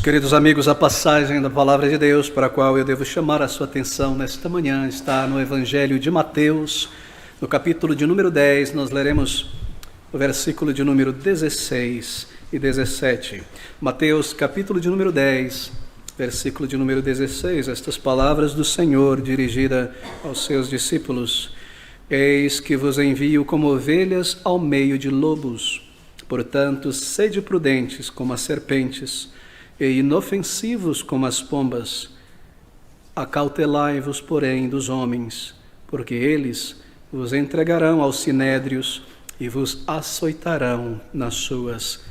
queridos amigos, a passagem da Palavra de Deus para a qual eu devo chamar a sua atenção nesta manhã está no Evangelho de Mateus, no capítulo de número 10, nós leremos o versículo de número 16 e 17. Mateus, capítulo de número 10, versículo de número 16, estas palavras do Senhor dirigida aos seus discípulos. Eis que vos envio como ovelhas ao meio de lobos, portanto, sede prudentes como as serpentes, e inofensivos como as pombas. Acautelai-vos, porém, dos homens, porque eles vos entregarão aos sinédrios e vos açoitarão nas suas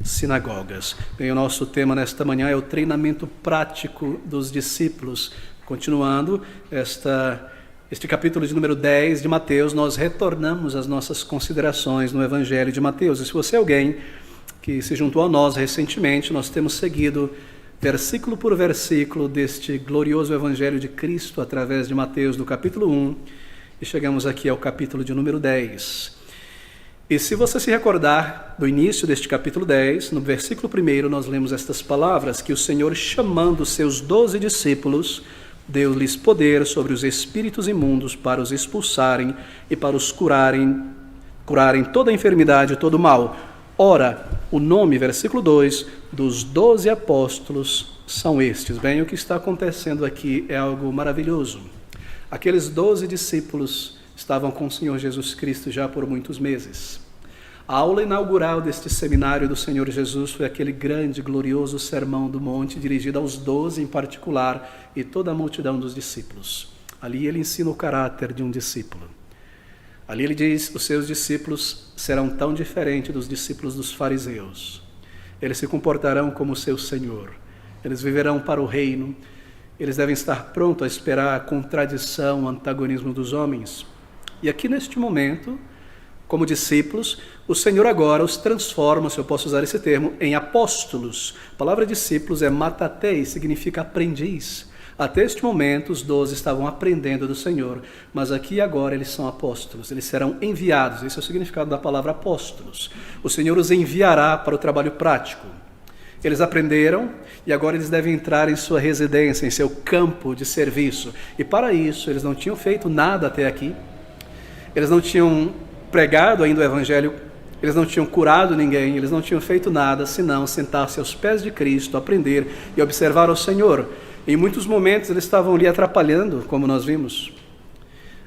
sinagogas. Bem, o nosso tema nesta manhã é o treinamento prático dos discípulos. Continuando este capítulo de número 10 de Mateus, nós retornamos às nossas considerações no Evangelho de Mateus. E se você é alguém que se juntou a nós recentemente, nós temos seguido versículo por versículo deste glorioso Evangelho de Cristo através de Mateus, do capítulo 1, e chegamos aqui ao capítulo de número 10. E se você se recordar do início deste capítulo 10, no versículo 1, nós lemos estas palavras, que o Senhor, chamando os seus 12 discípulos, deu-lhes poder sobre os espíritos imundos para os expulsarem e para os curarem toda a enfermidade e todo o mal. Ora, o nome, versículo 2, dos 12 apóstolos são estes. Bem, o que está acontecendo aqui é algo maravilhoso. Aqueles 12 discípulos estavam com o Senhor Jesus Cristo já por muitos meses. A aula inaugural deste seminário do Senhor Jesus foi aquele grande, glorioso sermão do monte, dirigido aos 12 em particular e toda a multidão dos discípulos. Ali ele ensina o caráter de um discípulo. Ali ele diz, os seus discípulos serão tão diferentes dos discípulos dos fariseus. Eles se comportarão como o seu Senhor. Eles viverão para o reino. Eles devem estar prontos a esperar a contradição, o antagonismo dos homens. E aqui neste momento, como discípulos, o Senhor agora os transforma, se eu posso usar esse termo, em apóstolos. A palavra discípulos é matatei, significa aprendiz. Até este momento, os 12 estavam aprendendo do Senhor, mas aqui e agora eles são apóstolos, eles serão enviados. Esse é o significado da palavra apóstolos. O Senhor os enviará para o trabalho prático. Eles aprenderam e agora eles devem entrar em sua residência, em seu campo de serviço. E para isso, eles não tinham feito nada até aqui. Eles não tinham pregado ainda o Evangelho, eles não tinham curado ninguém, eles não tinham feito nada, senão sentar-se aos pés de Cristo, aprender e observar o Senhor. Em muitos momentos eles estavam ali atrapalhando, como nós vimos.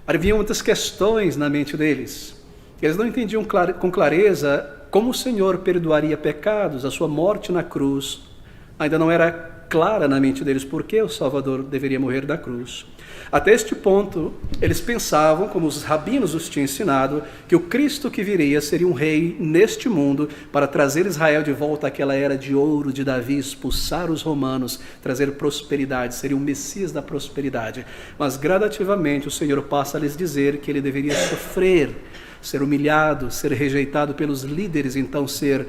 Havia muitas questões na mente deles. Eles não entendiam com clareza como o Senhor perdoaria pecados, a sua morte na cruz. Ainda não era clara na mente deles por que o Salvador deveria morrer na cruz. Até este ponto, eles pensavam, como os rabinos os tinham ensinado, que o Cristo que viria seria um rei neste mundo para trazer Israel de volta àquela era de ouro de Davi, expulsar os romanos, trazer prosperidade, seria o Messias da prosperidade. Mas gradativamente o Senhor passa a lhes dizer que ele deveria sofrer, ser humilhado, ser rejeitado pelos líderes, então ser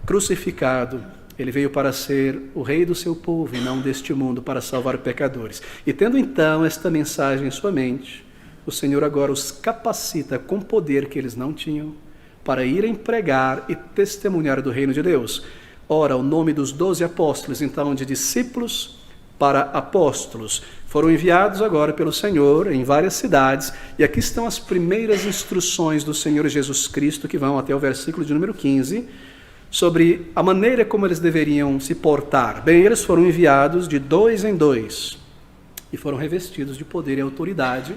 crucificado. Ele veio para ser o rei do seu povo e não deste mundo, para salvar pecadores. E tendo então esta mensagem em sua mente, o Senhor agora os capacita com poder que eles não tinham para irem pregar e testemunhar do reino de Deus. Ora, o nome dos 12 apóstolos, então de discípulos para apóstolos, foram enviados agora pelo Senhor em várias cidades. E aqui estão as primeiras instruções do Senhor Jesus Cristo, que vão até o versículo de número 15, sobre a maneira como eles deveriam se portar. Bem, eles foram enviados de 2 em 2 e foram revestidos de poder e autoridade,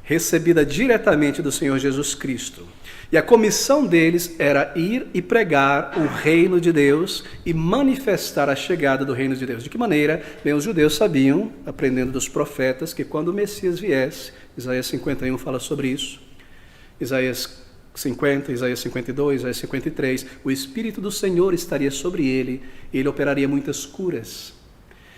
recebida diretamente do Senhor Jesus Cristo. E a comissão deles era ir e pregar o reino de Deus e manifestar a chegada do reino de Deus. De que maneira? Bem, os judeus sabiam, aprendendo dos profetas, que quando o Messias viesse, Isaías 51 fala sobre isso, Isaías 50, Isaías 52, Isaías 53, o Espírito do Senhor estaria sobre ele e ele operaria muitas curas.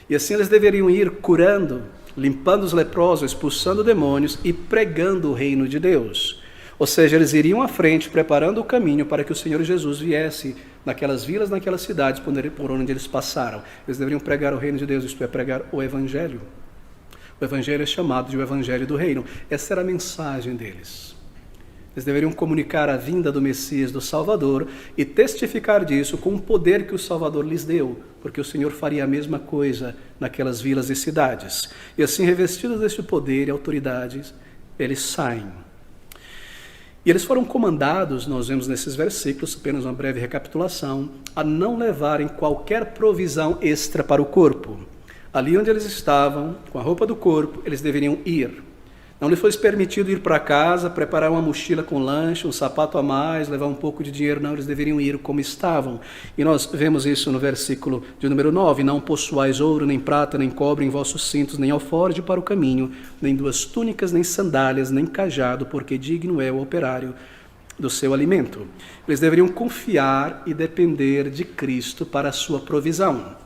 E assim eles deveriam ir curando, limpando os leprosos, expulsando demônios e pregando o reino de Deus. Ou seja, eles iriam à frente, preparando o caminho para que o Senhor Jesus viesse naquelas vilas, naquelas cidades por onde eles passaram. Eles deveriam pregar o reino de Deus, isto é, pregar o Evangelho. O Evangelho é chamado de o Evangelho do Reino. Essa era a mensagem deles. Eles deveriam comunicar a vinda do Messias, do Salvador, e testificar disso com o poder que o Salvador lhes deu, porque o Senhor faria a mesma coisa naquelas vilas e cidades. E assim, revestidos deste poder e autoridades, eles saem. E eles foram comandados, nós vemos nesses versículos, apenas uma breve recapitulação, a não levarem qualquer provisão extra para o corpo. Ali onde eles estavam, com a roupa do corpo, eles deveriam ir. Não lhes foi permitido ir para casa, preparar uma mochila com lanche, um sapato a mais, levar um pouco de dinheiro. Não, eles deveriam ir como estavam. E nós vemos isso no versículo de número 9. Não possuais ouro, nem prata, nem cobre em vossos cintos, nem alforje para o caminho, nem duas túnicas, nem sandálias, nem cajado, porque digno é o operário do seu alimento. Eles deveriam confiar e depender de Cristo para a sua provisão.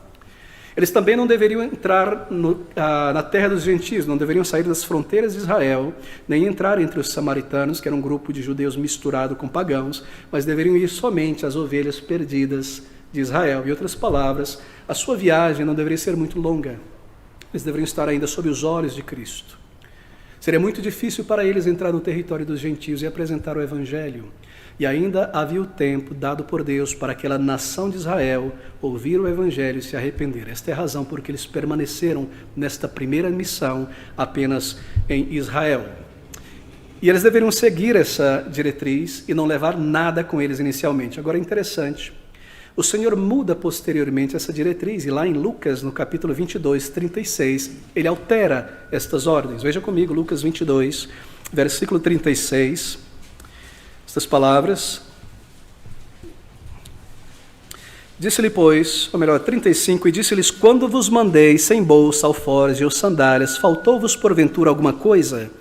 Eles também não deveriam entrar na terra dos gentios, não deveriam sair das fronteiras de Israel, nem entrar entre os samaritanos, que era um grupo de judeus misturado com pagãos, mas deveriam ir somente às ovelhas perdidas de Israel. Em outras palavras, a sua viagem não deveria ser muito longa. Eles deveriam estar ainda sob os olhos de Cristo. Seria muito difícil para eles entrar no território dos gentios e apresentar o Evangelho. E ainda havia o tempo dado por Deus para aquela nação de Israel ouvir o Evangelho e se arrepender. Esta é a razão por que eles permaneceram nesta primeira missão apenas em Israel. E eles deveriam seguir essa diretriz e não levar nada com eles inicialmente. Agora é interessante, o Senhor muda posteriormente essa diretriz, e lá em Lucas, no capítulo 22, 36, ele altera estas ordens. Veja comigo, Lucas 22, versículo 36, estas palavras. Disse-lhe, pois, ou melhor, 35, e disse-lhes, quando vos mandei sem bolsa, alforje ou sandálias, faltou-vos porventura alguma coisa?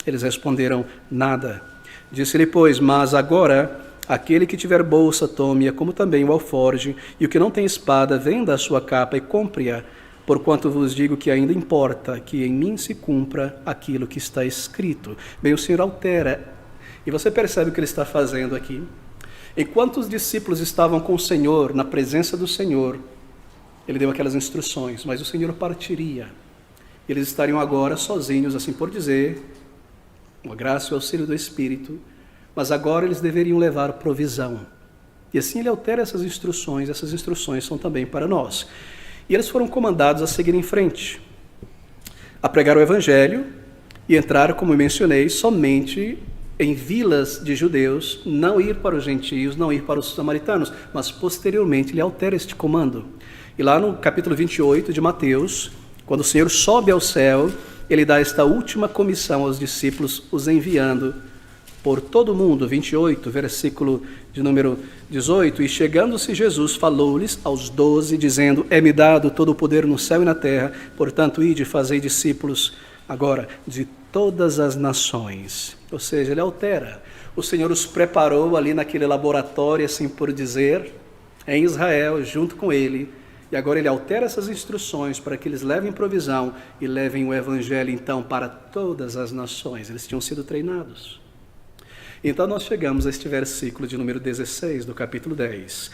Eles responderam, nada. Disse-lhe, pois, mas agora aquele que tiver bolsa, tome-a, como também o alforje, e o que não tem espada, venda a sua capa e compre-a, porquanto vos digo que ainda importa que em mim se cumpra aquilo que está escrito. Bem, o Senhor altera, e você percebe o que ele está fazendo aqui? Enquanto os discípulos estavam com o Senhor, na presença do Senhor, ele deu aquelas instruções, mas o Senhor partiria. Eles estariam agora sozinhos, assim por dizer, com a graça e o auxílio do Espírito, mas agora eles deveriam levar provisão. E assim ele altera essas instruções são também para nós. E eles foram comandados a seguir em frente, a pregar o Evangelho e entrar, como eu mencionei, somente em vilas de judeus, não ir para os gentios, não ir para os samaritanos, mas posteriormente ele altera este comando. E lá no capítulo 28 de Mateus, quando o Senhor sobe ao céu, ele dá esta última comissão aos discípulos, os enviando por todo o mundo, 28, versículo de número 18, e chegando-se Jesus, falou-lhes aos 12, dizendo, é-me dado todo o poder no céu e na terra, portanto, ide e fazei discípulos agora de todas as nações. Ou seja, ele altera. O Senhor os preparou ali naquele laboratório, assim por dizer, em Israel, junto com ele, e agora ele altera essas instruções para que eles levem provisão e levem o Evangelho, então, para todas as nações. Eles tinham sido treinados. Então nós chegamos a este versículo de número 16 do capítulo 10.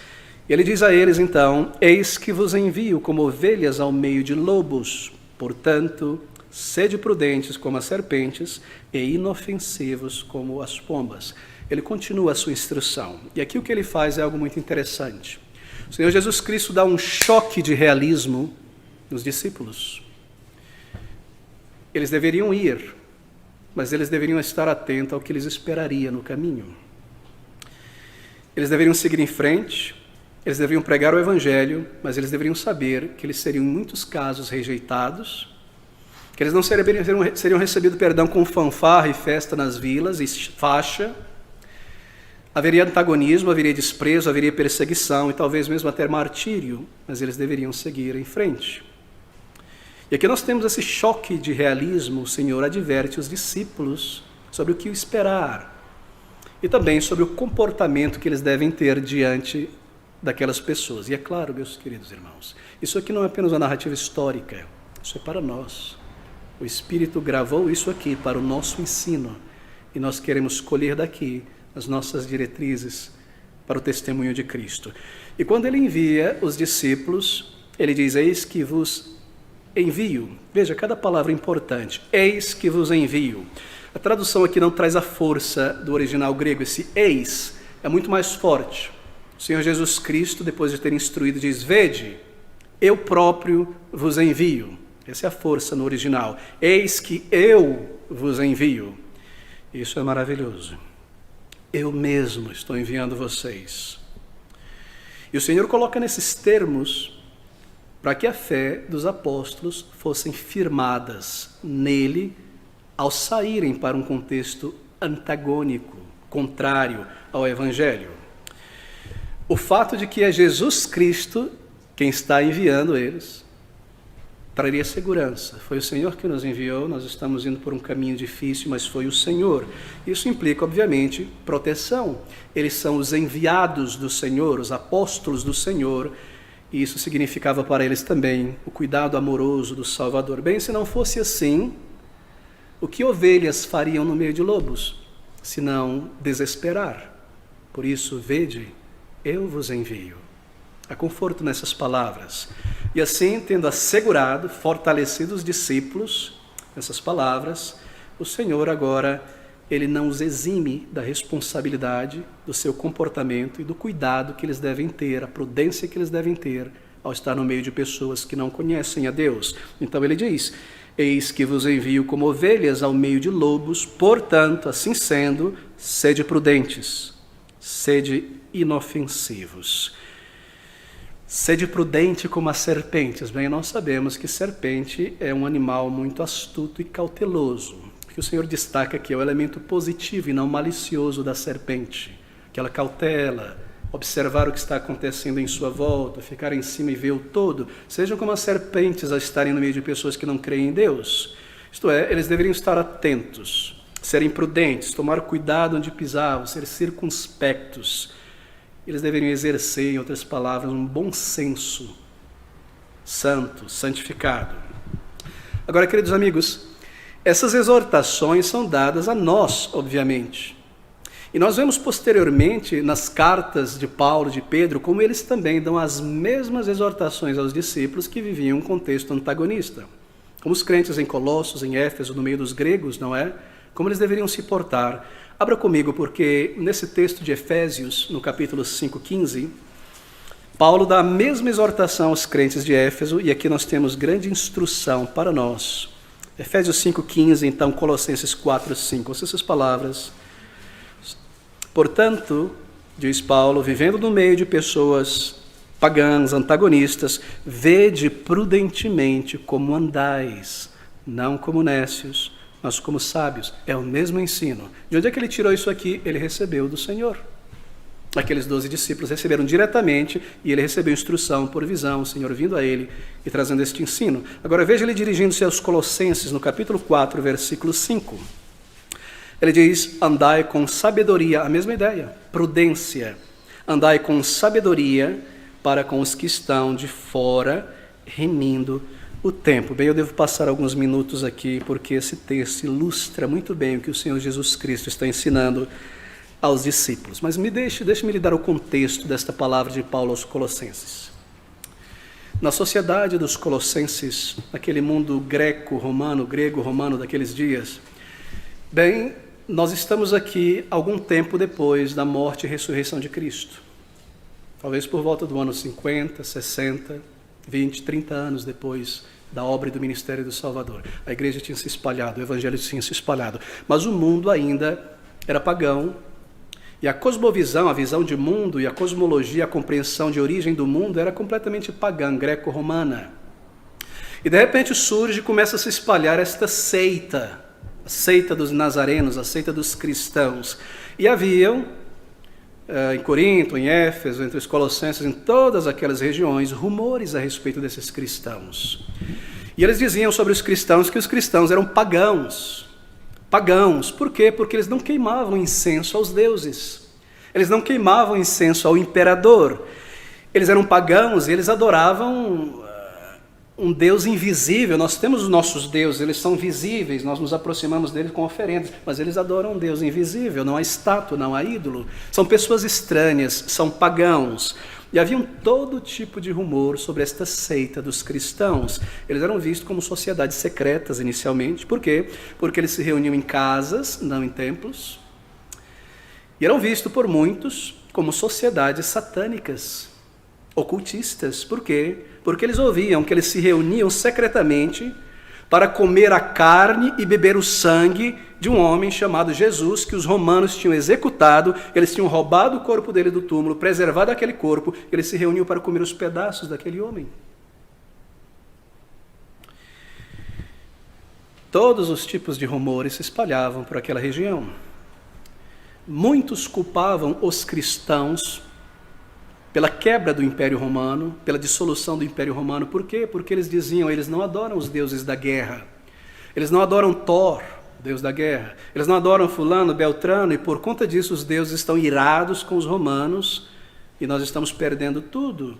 Ele diz a eles então, eis que vos envio como ovelhas ao meio de lobos, portanto, sede prudentes como as serpentes e inofensivos como as pombas. Ele continua a sua instrução. E aqui o que ele faz é algo muito interessante. O Senhor Jesus Cristo dá um choque de realismo nos discípulos. Eles deveriam ir, mas eles deveriam estar atentos ao que eles esperariam no caminho. Eles deveriam seguir em frente, eles deveriam pregar o Evangelho, mas eles deveriam saber que eles seriam, em muitos casos, rejeitados, que eles não seriam recebidos, com fanfarra e festa nas vilas e faixa. Haveria antagonismo, haveria desprezo, haveria perseguição e talvez mesmo até martírio, mas eles deveriam seguir em frente. E aqui nós temos esse choque de realismo. O Senhor adverte os discípulos sobre o que esperar e também sobre o comportamento que eles devem ter diante daquelas pessoas. E é claro, meus queridos irmãos, isso aqui não é apenas uma narrativa histórica, isso é para nós. O Espírito gravou isso aqui para o nosso ensino e nós queremos colher daqui as nossas diretrizes para o testemunho de Cristo. E quando ele envia os discípulos, ele diz, eis que vos envio. Veja, cada palavra é importante. Eis que vos envio. A tradução aqui não traz a força do original grego. Esse eis é muito mais forte. O Senhor Jesus Cristo, depois de ter instruído, diz: vede, eu próprio vos envio. Essa é a força no original. Eis que eu vos envio. Isso é maravilhoso. Eu mesmo estou enviando vocês. E o Senhor coloca nesses termos para que a fé dos apóstolos fossem firmadas nele ao saírem para um contexto antagônico, contrário ao Evangelho. O fato de que é Jesus Cristo quem está enviando eles traria segurança. Foi o Senhor que nos enviou, nós estamos indo por um caminho difícil, mas foi o Senhor. Isso implica, obviamente, proteção. Eles são os enviados do Senhor, os apóstolos do Senhor, e isso significava para eles também o cuidado amoroso do Salvador. Bem, se não fosse assim, o que ovelhas fariam no meio de lobos, se não desesperar? Por isso, vede, eu vos envio. Há conforto nessas palavras. E assim, tendo assegurado, fortalecido os discípulos, nessas palavras, o Senhor agora, Ele não os exime da responsabilidade do seu comportamento e do cuidado que eles devem ter, a prudência que eles devem ter ao estar no meio de pessoas que não conhecem a Deus. Então Ele diz: eis que vos envio como ovelhas ao meio de lobos, portanto, assim sendo, sede prudentes, sede inofensivos. Sede prudente como as serpentes. Bem, nós sabemos que serpente é um animal muito astuto e cauteloso. O que o Senhor destaca aqui é o elemento positivo e não malicioso da serpente. Aquela cautela, observar o que está acontecendo em sua volta, ficar em cima e ver o todo. Sejam como as serpentes a estarem no meio de pessoas que não creem em Deus. Isto é, eles deveriam estar atentos, serem prudentes, tomar cuidado onde pisavam, ser circunspectos. Eles deveriam exercer, em outras palavras, um bom senso santo, santificado. Agora, queridos amigos, essas exortações são dadas a nós, obviamente. E nós vemos posteriormente, nas cartas de Paulo, de Pedro, como eles também dão as mesmas exortações aos discípulos que viviam um contexto antagonista. Como os crentes em Colossos, em Éfeso, no meio dos gregos, não é? Como eles deveriam se portar. Abra comigo, porque nesse texto de Efésios, no capítulo 5:15, Paulo dá a mesma exortação aos crentes de Éfeso, e aqui nós temos grande instrução para nós. Efésios 5:15, então Colossenses 4:5, essas palavras. Portanto, diz Paulo, vivendo no meio de pessoas pagãs, antagonistas, vede prudentemente como andais, não como nécios, mas como sábios. É o mesmo ensino. De onde é que ele tirou isso aqui? Ele recebeu do Senhor. Aqueles 12 discípulos receberam diretamente e ele recebeu instrução por visão, o Senhor vindo a ele e trazendo este ensino. Agora veja ele dirigindo-se aos Colossenses, no capítulo 4, versículo 5. Ele diz: andai com sabedoria, a mesma ideia, prudência. Andai com sabedoria para com os que estão de fora, remindo o tempo. Bem, eu devo passar alguns minutos aqui, porque esse texto ilustra muito bem o que o Senhor Jesus Cristo está ensinando aos discípulos. Mas deixe-me lhe dar o contexto desta palavra de Paulo aos Colossenses. Na sociedade dos Colossenses, naquele mundo grego-romano daqueles dias, bem, nós estamos aqui algum tempo depois da morte e ressurreição de Cristo. Talvez por volta do ano 50, 60, 20, 30 anos depois da obra e do ministério do Salvador. A igreja tinha se espalhado, o evangelho tinha se espalhado, mas o mundo ainda era pagão, e a cosmovisão, a visão de mundo e a cosmologia, a compreensão de origem do mundo era completamente pagã, greco-romana. E de repente surge e começa a se espalhar esta seita, a seita dos nazarenos, a seita dos cristãos. E haviam, em Corinto, em Éfeso, entre os colossenses, em todas aquelas regiões, rumores a respeito desses cristãos. E eles diziam sobre os cristãos que os cristãos eram pagãos. Pagãos, por quê? Porque eles não queimavam incenso aos deuses. Eles não queimavam incenso ao imperador. Eles eram pagãos e eles adoravam um Deus invisível. Nós temos os nossos deuses, eles são visíveis, nós nos aproximamos deles com oferendas, mas eles adoram um Deus invisível, não há estátua, não há ídolo. São pessoas estranhas, são pagãos. E havia todo tipo de rumor sobre esta seita dos cristãos. Eles eram vistos como sociedades secretas inicialmente. Por quê? Porque eles se reuniam em casas, não em templos. E eram vistos por muitos como sociedades satânicas, ocultistas. Por quê? Porque eles ouviam que eles se reuniam secretamente para comer a carne e beber o sangue de um homem chamado Jesus, que os romanos tinham executado. Eles tinham roubado o corpo dele do túmulo, preservado aquele corpo, eles se reuniam para comer os pedaços daquele homem. Todos os tipos de rumores se espalhavam por aquela região. Muitos culpavam os cristãos pela quebra do Império Romano, pela dissolução do Império Romano. Por quê? Porque eles diziam, eles não adoram os deuses da guerra. Eles não adoram Thor, Deus da guerra. Eles não adoram fulano, beltrano, e por conta disso os deuses estão irados com os romanos e nós estamos perdendo tudo.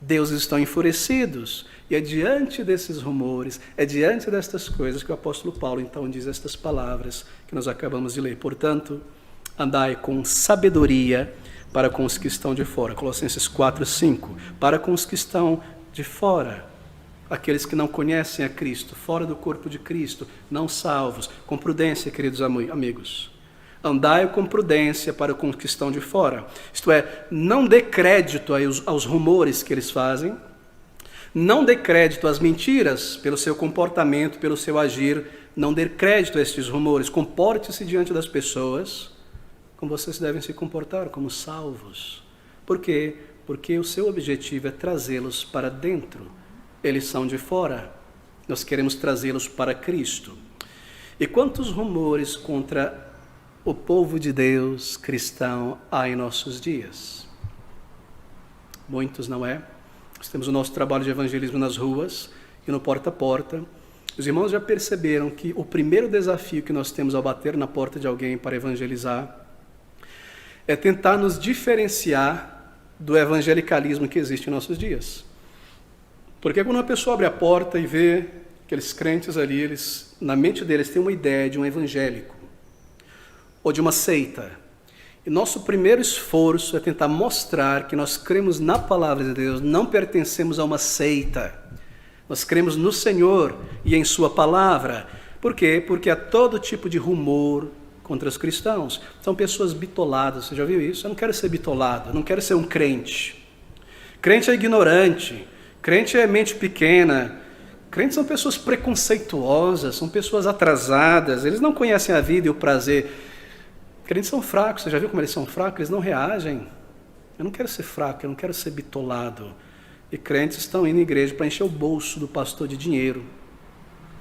Deuses estão enfurecidos. E é diante desses rumores, é diante destas coisas que o apóstolo Paulo então diz estas palavras que nós acabamos de ler. Portanto, andai com sabedoria para com os que estão de fora. Colossenses 4:5. Para com os que estão de fora, aqueles que não conhecem a Cristo, fora do corpo de Cristo, não salvos. Com prudência, queridos amigos. Andai com prudência para com os que estão de fora. Isto é, não dê crédito aos rumores que eles fazem, não dê crédito às mentiras pelo seu comportamento, pelo seu agir, não dê crédito a estes rumores. Comporte-se diante das pessoas como vocês devem se comportar, como salvos. Por quê? Porque o seu objetivo é trazê-los para dentro. Eles são de fora. Nós queremos trazê-los para Cristo. E quantos rumores contra o povo de Deus cristão há em nossos dias? Muitos, não é? Nós temos o nosso trabalho de evangelismo nas ruas e no porta a porta. Os irmãos já perceberam que o primeiro desafio que nós temos ao bater na porta de alguém para evangelizar é tentar nos diferenciar do evangelicalismo que existe em nossos dias. Porque quando uma pessoa abre a porta e vê aqueles crentes ali, eles, na mente deles tem uma ideia de um evangélico ou de uma seita. E nosso primeiro esforço é tentar mostrar que nós cremos na palavra de Deus, não pertencemos a uma seita. Nós cremos no Senhor e em sua palavra. Por quê? Porque há todo tipo de rumor contra os cristãos. São pessoas bitoladas, você já viu isso? Eu não quero ser bitolado, eu não quero ser um crente. Crente é ignorante, crente é mente pequena, crentes são pessoas preconceituosas, são pessoas atrasadas, eles não conhecem a vida e o prazer. Crentes são fracos, você já viu como eles são fracos? Eles não reagem. Eu não quero ser fraco, eu não quero ser bitolado. E crentes estão indo à igreja para encher o bolso do pastor de dinheiro.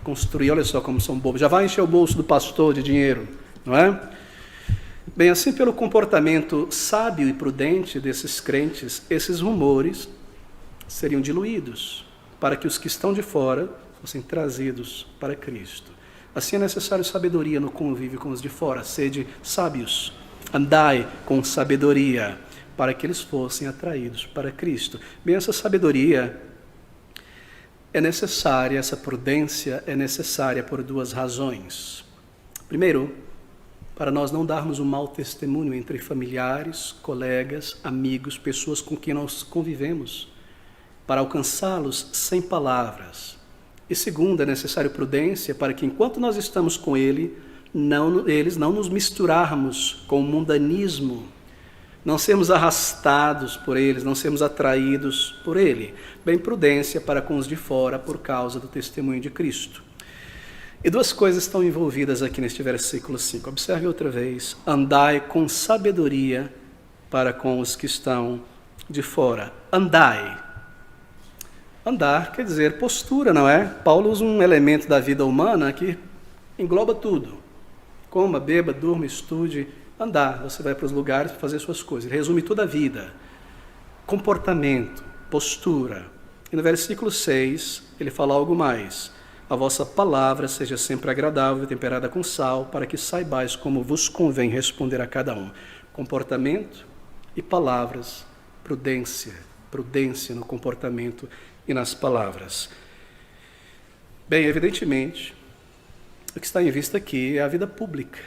Construir, olha só como são bobos, já vai encher o bolso do pastor de dinheiro. Não é? Bem, assim, pelo comportamento sábio e prudente desses crentes, esses rumores seriam diluídos para que os que estão de fora fossem trazidos para Cristo. Assim é necessário sabedoria no convívio com os de fora. Sede sábios, andai com sabedoria, para que eles fossem atraídos para Cristo. Bem, essa sabedoria é necessária, essa prudência é necessária por duas razões. Primeiro, para nós não darmos um mau testemunho entre familiares, colegas, amigos, pessoas com quem nós convivemos, para alcançá-los sem palavras. E segundo, é necessário prudência para que enquanto nós estamos com eles não nos misturarmos com o mundanismo, não sermos arrastados por eles, não sermos atraídos por ele. Bem, prudência para com os de fora por causa do testemunho de Cristo. E duas coisas estão envolvidas aqui neste versículo 5. Observe outra vez. Andai com sabedoria para com os que estão de fora. Andai. Andar quer dizer postura, não é? Paulo usa um elemento da vida humana que engloba tudo. Coma, beba, durma, estude. Andar. Você vai para os lugares para fazer suas coisas. Ele resume toda a vida. Comportamento, postura. E no versículo 6, ele fala algo mais. A vossa palavra seja sempre agradável, temperada com sal, para que saibais como vos convém responder a cada um. Comportamento e palavras, prudência no comportamento e nas palavras. Bem, evidentemente, o que está em vista aqui é a vida pública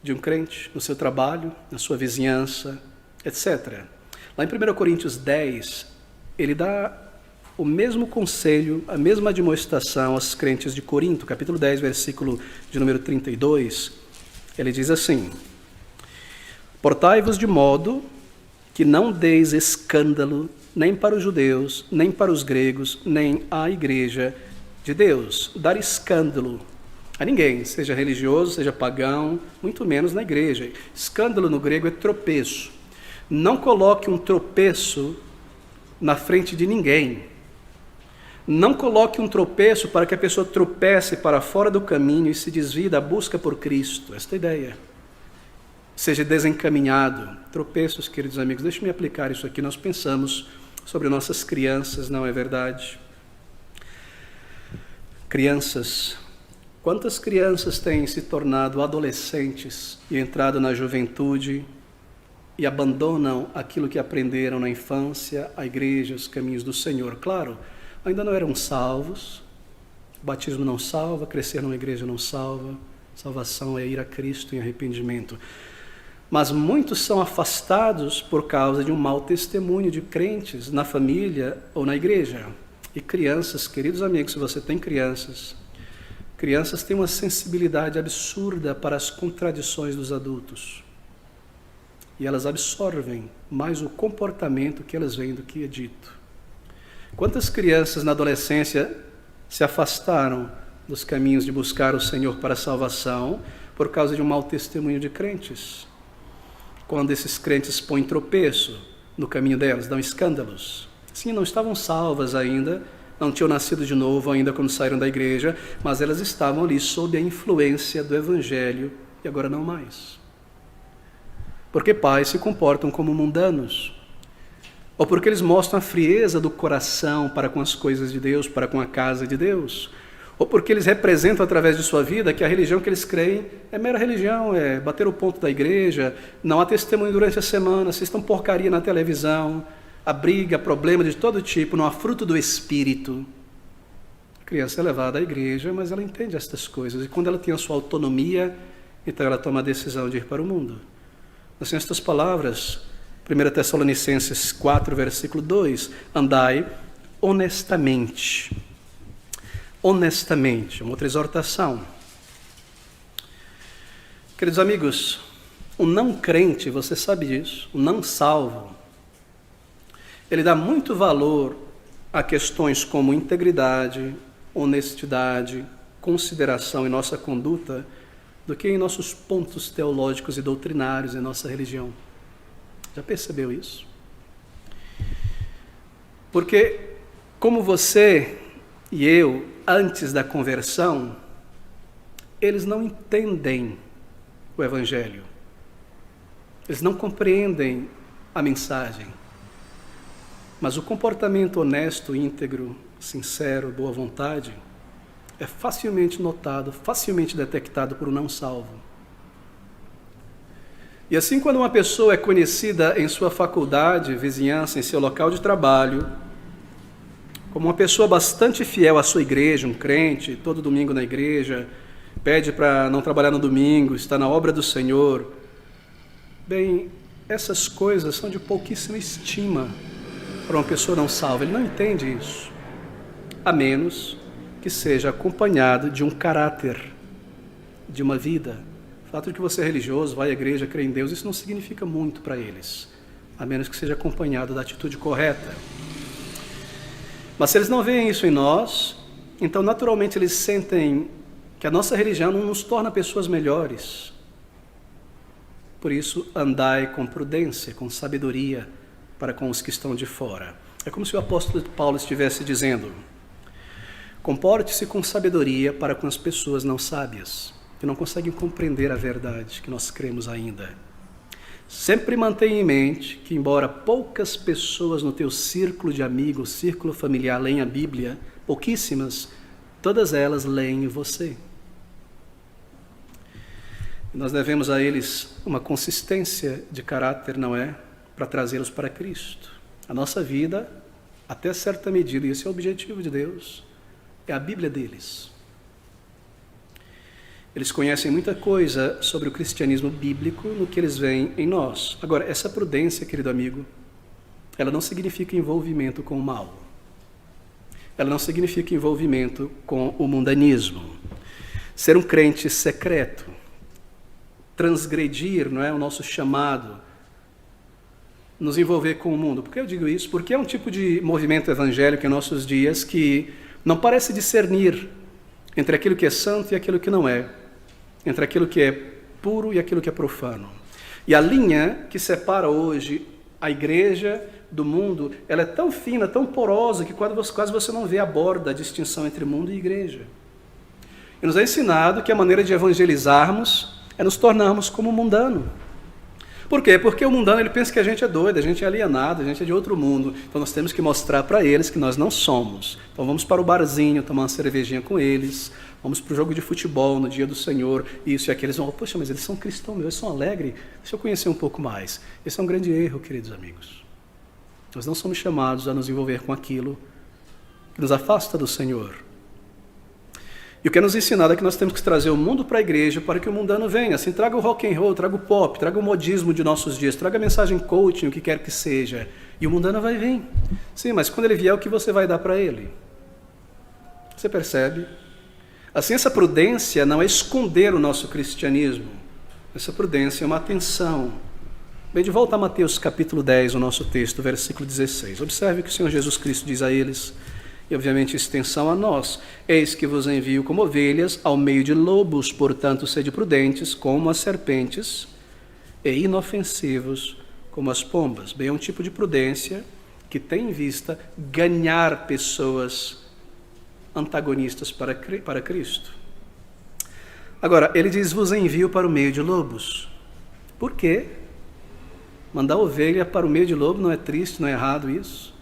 de um crente, no seu trabalho, na sua vizinhança, etc. Lá em 1 Coríntios 10, ele dá o mesmo conselho, a mesma admoestação aos crentes de Corinto, capítulo 10, versículo de número 32. Ele diz assim: portai-vos de modo que não deis escândalo nem para os judeus, nem para os gregos, nem à igreja de Deus. Dar escândalo a ninguém, seja religioso, seja pagão, muito menos na igreja. Escândalo no grego é tropeço. Não coloque um tropeço na frente de ninguém. Não coloque um tropeço para que a pessoa tropece para fora do caminho e se desvie da busca por Cristo. Esta é a ideia. Seja desencaminhado. Tropeços, queridos amigos, deixe-me aplicar isso aqui. Nós pensamos sobre nossas crianças, não é verdade? Crianças. Quantas crianças têm se tornado adolescentes e entrado na juventude e abandonam aquilo que aprenderam na infância, a igreja, os caminhos do Senhor? Claro, ainda não eram salvos. O batismo não salva, crescer numa igreja não salva. Salvação é ir a Cristo em arrependimento. Mas muitos são afastados por causa de um mau testemunho de crentes na família ou na igreja. E crianças, queridos amigos, se você tem crianças têm uma sensibilidade absurda para as contradições dos adultos. E elas absorvem mais o comportamento que elas veem do que é dito. Quantas crianças na adolescência se afastaram dos caminhos de buscar o Senhor para a salvação por causa de um mau testemunho de crentes? Quando esses crentes põem tropeço no caminho delas, dão escândalos. Sim, não estavam salvas ainda, não tinham nascido de novo ainda quando saíram da igreja, mas elas estavam ali sob a influência do Evangelho e agora não mais. Porque pais se comportam como mundanos, ou porque eles mostram a frieza do coração para com as coisas de Deus, para com a casa de Deus, ou porque eles representam através de sua vida que a religião que eles creem é mera religião, é bater o ponto da igreja, não há testemunho durante a semana, assistam porcaria na televisão, a briga, problema de todo tipo, não há fruto do Espírito. A criança é levada à igreja, mas ela entende estas coisas. E quando ela tem a sua autonomia, então ela toma a decisão de ir para o mundo. Assim, estas palavras, 1 Tessalonicenses 4, versículo 2, andai honestamente. Honestamente, uma outra exortação. Queridos amigos, o não crente, você sabe disso, o não salvo, ele dá muito valor a questões como integridade, honestidade, consideração em nossa conduta, do que em nossos pontos teológicos e doutrinários em nossa religião. Já percebeu isso? Porque, como você e eu, antes da conversão, eles não entendem o Evangelho. Eles não compreendem a mensagem. Mas o comportamento honesto, íntegro, sincero, boa vontade, é facilmente notado, facilmente detectado por um não salvo. E assim, quando uma pessoa é conhecida em sua faculdade, vizinhança, em seu local de trabalho, como uma pessoa bastante fiel à sua igreja, um crente, todo domingo na igreja, pede para não trabalhar no domingo, está na obra do Senhor, bem, essas coisas são de pouquíssima estima para uma pessoa não salva. Ele não entende isso, a menos que seja acompanhado de um caráter, de uma vida. O fato de que você é religioso, vai à igreja, crê em Deus, isso não significa muito para eles, a menos que seja acompanhado da atitude correta. Mas se eles não veem isso em nós, então naturalmente eles sentem que a nossa religião não nos torna pessoas melhores. Por isso, andai com prudência, com sabedoria, para com os que estão de fora. É como se o apóstolo Paulo estivesse dizendo: comporte-se com sabedoria para com as pessoas não sábias, que não conseguem compreender a verdade que nós cremos ainda. Sempre mantenha em mente que, embora poucas pessoas no teu círculo de amigos, círculo familiar, leem a Bíblia, pouquíssimas, todas elas leem você. Nós devemos a eles uma consistência de caráter, não é? Para trazê-los para Cristo. A nossa vida, até certa medida, e esse é o objetivo de Deus, é a Bíblia deles. Eles conhecem muita coisa sobre o cristianismo bíblico no que eles veem em nós. Agora, essa prudência, querido amigo, ela não significa envolvimento com o mal. Ela não significa envolvimento com o mundanismo. Ser um crente secreto, transgredir, não é, o nosso chamado, nos envolver com o mundo. Por que eu digo isso? Porque é um tipo de movimento evangélico em nossos dias que não parece discernir entre aquilo que é santo e aquilo que não é, entre aquilo que é puro e aquilo que é profano. E a linha que separa hoje a igreja do mundo, ela é tão fina, tão porosa, que quase você não vê a borda, a distinção entre mundo e igreja. E nos é ensinado que a maneira de evangelizarmos é nos tornarmos como o mundano. Por quê? Porque o mundano ele pensa que a gente é doido, a gente é alienado, a gente é de outro mundo. Então nós temos que mostrar para eles que nós não somos. Então vamos para o barzinho, tomar uma cervejinha com eles, vamos para o jogo de futebol no dia do Senhor, isso e aquilo. Eles vão, poxa, mas eles são cristãos, eles são alegres, deixa eu conhecer um pouco mais. Esse é um grande erro, queridos amigos. Nós não somos chamados a nos envolver com aquilo que nos afasta do Senhor. E o que é nos ensinado é que nós temos que trazer o mundo para a igreja para que o mundano venha. Assim, traga o rock and roll, traga o pop, traga o modismo de nossos dias, traga a mensagem coaching, o que quer que seja. E o mundano vai vir. Sim, mas quando ele vier, o que você vai dar para ele? Você percebe? Assim, essa prudência não é esconder o nosso cristianismo. Essa prudência é uma atenção. Bem, de volta a Mateus capítulo 10, o nosso texto, versículo 16. Observe o que o Senhor Jesus Cristo diz a eles. E obviamente extensão a nós. Eis que vos envio como ovelhas ao meio de lobos, portanto sede prudentes como as serpentes e inofensivos como as pombas. Bem, é um tipo de prudência que tem em vista ganhar pessoas antagonistas para Cristo. Agora, ele diz, vos envio para o meio de lobos. Por quê? Mandar ovelha para o meio de lobo não é triste, não é errado isso?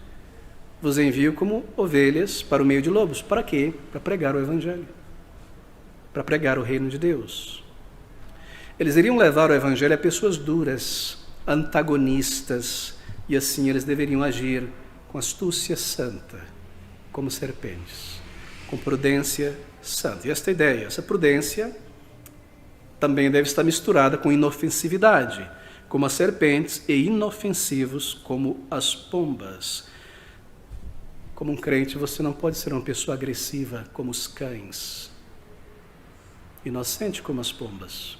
Vos envio como ovelhas para o meio de lobos. Para quê? Para pregar o Evangelho. Para pregar o reino de Deus. Eles iriam levar o Evangelho a pessoas duras, antagonistas, e assim eles deveriam agir com astúcia santa, como serpentes, com prudência santa. E esta ideia, essa prudência, também deve estar misturada com inofensividade, como as serpentes, e inofensivos como as pombas. Como um crente, você não pode ser uma pessoa agressiva como os cães, inocente como as pombas.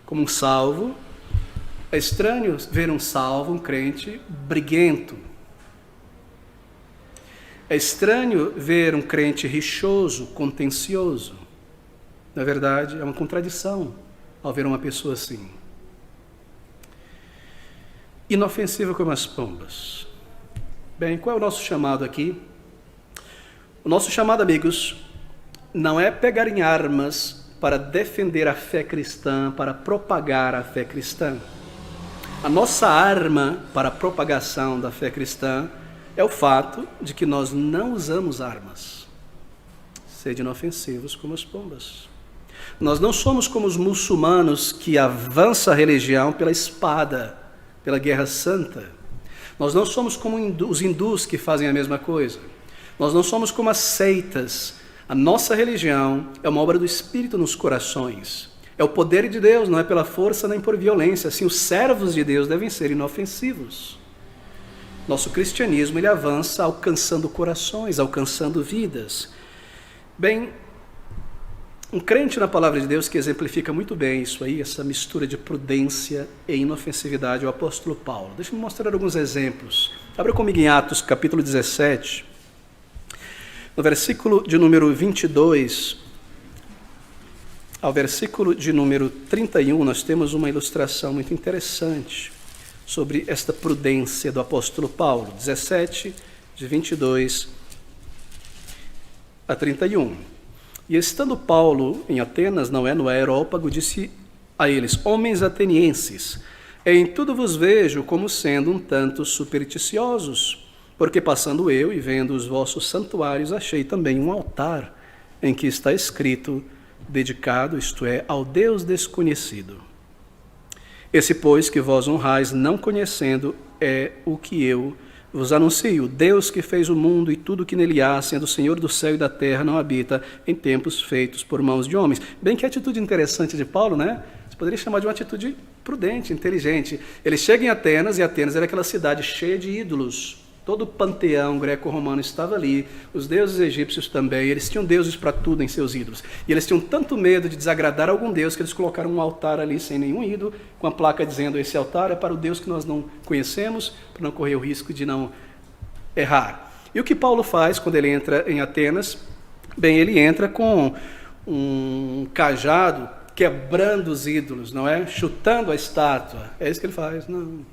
Como um salvo, é estranho ver um salvo, um crente, briguento. É estranho ver um crente rixoso, contencioso. Na verdade, é uma contradição ao ver uma pessoa assim. Inofensiva como as pombas. Bem, qual é o nosso chamado aqui? O nosso chamado, amigos, não é pegar em armas para defender a fé cristã, para propagar a fé cristã. A nossa arma para a propagação da fé cristã é o fato de que nós não usamos armas. Sede inofensivos como as pombas. Nós não somos como os muçulmanos que avançam a religião pela espada, pela guerra santa. Nós não somos como os hindus que fazem a mesma coisa. Nós não somos como as seitas. A nossa religião é uma obra do Espírito nos corações. É o poder de Deus, não é pela força nem por violência. Assim, os servos de Deus devem ser inofensivos. Nosso cristianismo, ele avança alcançando corações, alcançando vidas. Bem, um crente na palavra de Deus que exemplifica muito bem isso aí, essa mistura de prudência e inofensividade, é o apóstolo Paulo. Deixa eu mostrar alguns exemplos. Abra comigo em Atos, capítulo 17, no versículo de número 22 ao versículo de número 31, nós temos uma ilustração muito interessante sobre esta prudência do apóstolo Paulo. 17, de 22 a 31. E estando Paulo em Atenas, não é, no Areópago, disse a eles, homens atenienses, em tudo vos vejo como sendo um tanto supersticiosos, porque passando eu e vendo os vossos santuários, achei também um altar em que está escrito, dedicado, isto é, ao Deus desconhecido. Esse, pois, que vós honrais não conhecendo, é o que eu vos anuncio, Deus que fez o mundo e tudo que nele há, sendo o Senhor do céu e da terra, não habita em templos feitos por mãos de homens. Bem, que atitude interessante de Paulo, né? Você poderia chamar de uma atitude prudente, inteligente. Ele chega em Atenas, e Atenas era aquela cidade cheia de ídolos. Todo o panteão greco-romano estava ali, os deuses egípcios também, eles tinham deuses para tudo em seus ídolos. E eles tinham tanto medo de desagradar algum deus que eles colocaram um altar ali sem nenhum ídolo, com a placa dizendo: esse altar é para o Deus que nós não conhecemos, para não correr o risco de não errar. E o que Paulo faz quando ele entra em Atenas? Bem, ele entra com um cajado, quebrando os ídolos, não é? Chutando a estátua. É isso que ele faz. Não,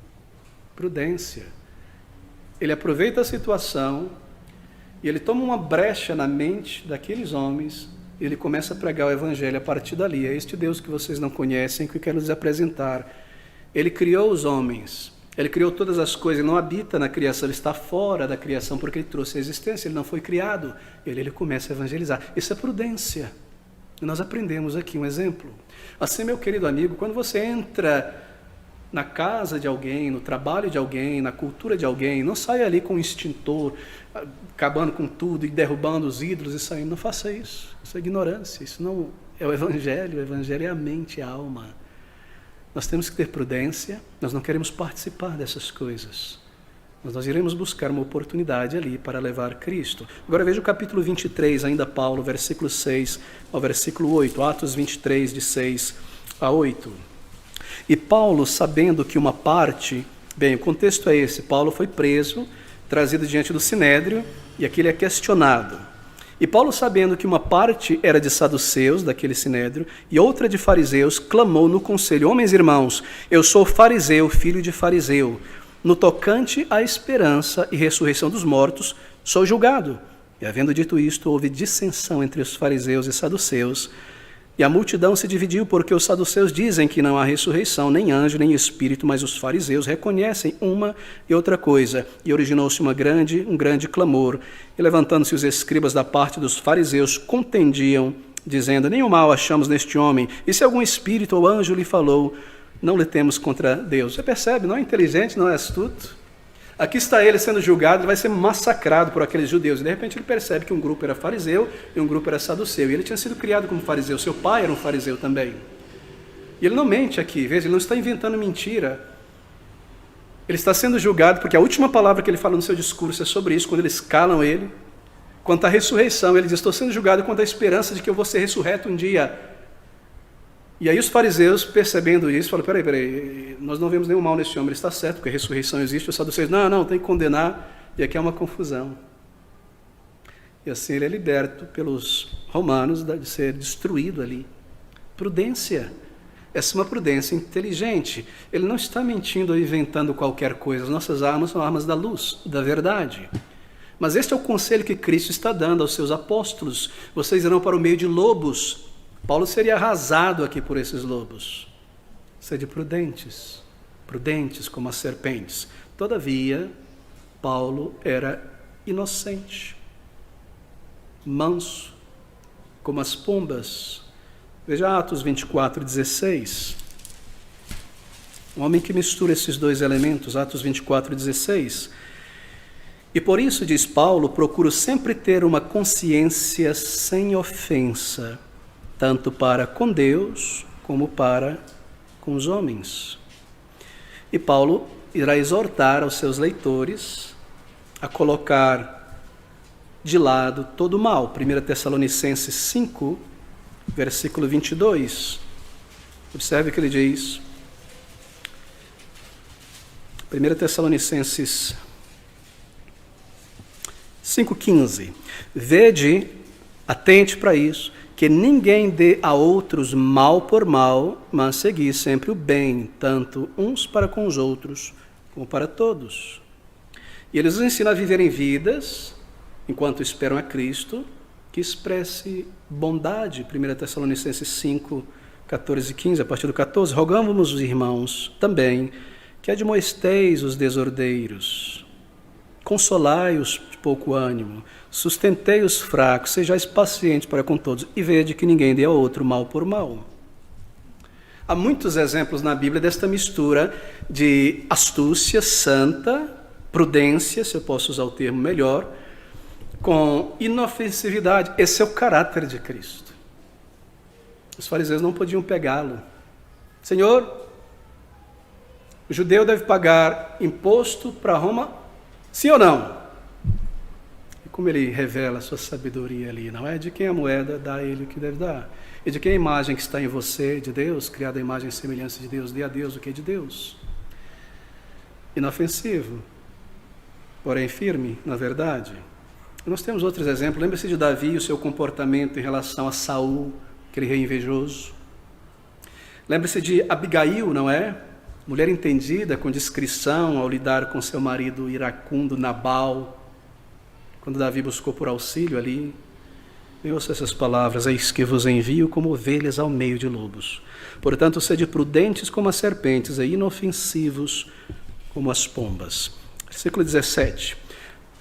prudência. Ele aproveita a situação e ele toma uma brecha na mente daqueles homens e ele começa a pregar o evangelho a partir dali. É este Deus que vocês não conhecem, que eu quero lhes apresentar. Ele criou os homens, ele criou todas as coisas, ele não habita na criação, ele está fora da criação porque ele trouxe a existência, ele não foi criado. Ele começa a evangelizar. Isso é prudência. E nós aprendemos aqui um exemplo. Assim, meu querido amigo, quando você entra na casa de alguém, no trabalho de alguém, na cultura de alguém, não saia ali com um extintor, acabando com tudo e derrubando os ídolos e saindo. Não faça isso. Isso é ignorância. Isso não é o evangelho. O evangelho é a mente, a alma. Nós temos que ter prudência. Nós não queremos participar dessas coisas. Mas nós iremos buscar uma oportunidade ali para levar Cristo. Agora veja o capítulo 23, ainda Paulo, versículo 6 ao versículo 8. Atos 23, de 6 a 8. E Paulo, sabendo que uma parte, bem, o contexto é esse: Paulo foi preso, trazido diante do Sinédrio, e aqui ele é questionado. E Paulo, sabendo que uma parte era de saduceus, daquele Sinédrio, e outra de fariseus, clamou no conselho: homens e irmãos, eu sou fariseu, filho de fariseu. No tocante à esperança e ressurreição dos mortos, sou julgado. E havendo dito isto, houve dissensão entre os fariseus e saduceus, e a multidão se dividiu, porque os saduceus dizem que não há ressurreição, nem anjo, nem espírito, mas os fariseus reconhecem uma e outra coisa. E originou-se um grande clamor. E levantando-se os escribas da parte dos fariseus, contendiam, dizendo: nenhum mal achamos neste homem, e se algum espírito ou anjo lhe falou, não lhe temos contra Deus. Você percebe, não é inteligente, não é astuto. Aqui está ele sendo julgado, ele vai ser massacrado por aqueles judeus. E de repente ele percebe que um grupo era fariseu e um grupo era saduceu. E ele tinha sido criado como fariseu, seu pai era um fariseu também. E ele não mente aqui, veja, ele não está inventando mentira. Ele está sendo julgado porque a última palavra que ele fala no seu discurso é sobre isso, quando eles calam ele. Quanto à ressurreição, ele diz: estou sendo julgado quanto à esperança de que eu vou ser ressurreto um dia. E aí os fariseus, percebendo isso, falam: peraí, nós não vemos nenhum mal nesse homem, ele está certo, porque a ressurreição existe. Os saduceus: não, tem que condenar, e aqui é uma confusão. E assim ele é liberto pelos romanos de ser destruído ali. Prudência. Essa é uma prudência inteligente. Ele não está mentindo ou inventando qualquer coisa. As nossas armas são armas da luz, da verdade. Mas este é o conselho que Cristo está dando aos seus apóstolos: vocês irão para o meio de lobos. Paulo seria arrasado aqui por esses lobos. Sede prudentes, prudentes como as serpentes. Todavia, Paulo era inocente, manso, como as pombas. Veja Atos 24, 16. Um homem que mistura esses dois elementos, Atos 24, 16. E por isso, diz Paulo, procuro sempre ter uma consciência sem ofensa, tanto para com Deus como para com os homens. E Paulo irá exortar aos seus leitores a colocar de lado todo o mal. 1 Tessalonicenses 5, versículo 22. Observe o que ele diz. 1 Tessalonicenses 5,15. Vede, atente para isso, que ninguém dê a outros mal por mal, mas segui sempre o bem, tanto uns para com os outros, como para todos. E ele nos ensina a viverem vidas, enquanto esperam a Cristo, que expresse bondade. 1 Tessalonicenses 5, 14 e 15, a partir do 14. Rogamos-vos, irmãos, também, que admoesteis os desordeiros, consolai os de pouco ânimo, sustentei os fracos, sejais pacientes para com todos, e vede que ninguém dê a outro mal por mal. Há muitos exemplos na Bíblia desta mistura de astúcia santa prudência, se eu posso usar o termo melhor, com inofensividade. Esse é o caráter de Cristo. Os fariseus não podiam pegá-lo. Senhor, o judeu deve pagar imposto para Roma? Sim ou não? E como ele revela a sua sabedoria ali, não é? De quem a moeda, dá a ele o que deve dar. E de quem a imagem que está em você, de Deus, criada a imagem e semelhança de Deus, dê a Deus o que é de Deus. Inofensivo, porém firme, na verdade. Nós temos outros exemplos. Lembre-se de Davi e o seu comportamento em relação a Saul, aquele rei invejoso. Lembre-se de Abigail, não é? Mulher entendida, com discrição, ao lidar com seu marido iracundo, Nabal, quando Davi buscou por auxílio ali. E ouça essas palavras: eis que vos envio como ovelhas ao meio de lobos. Portanto, sede prudentes como as serpentes e inofensivos como as pombas. Versículo 17.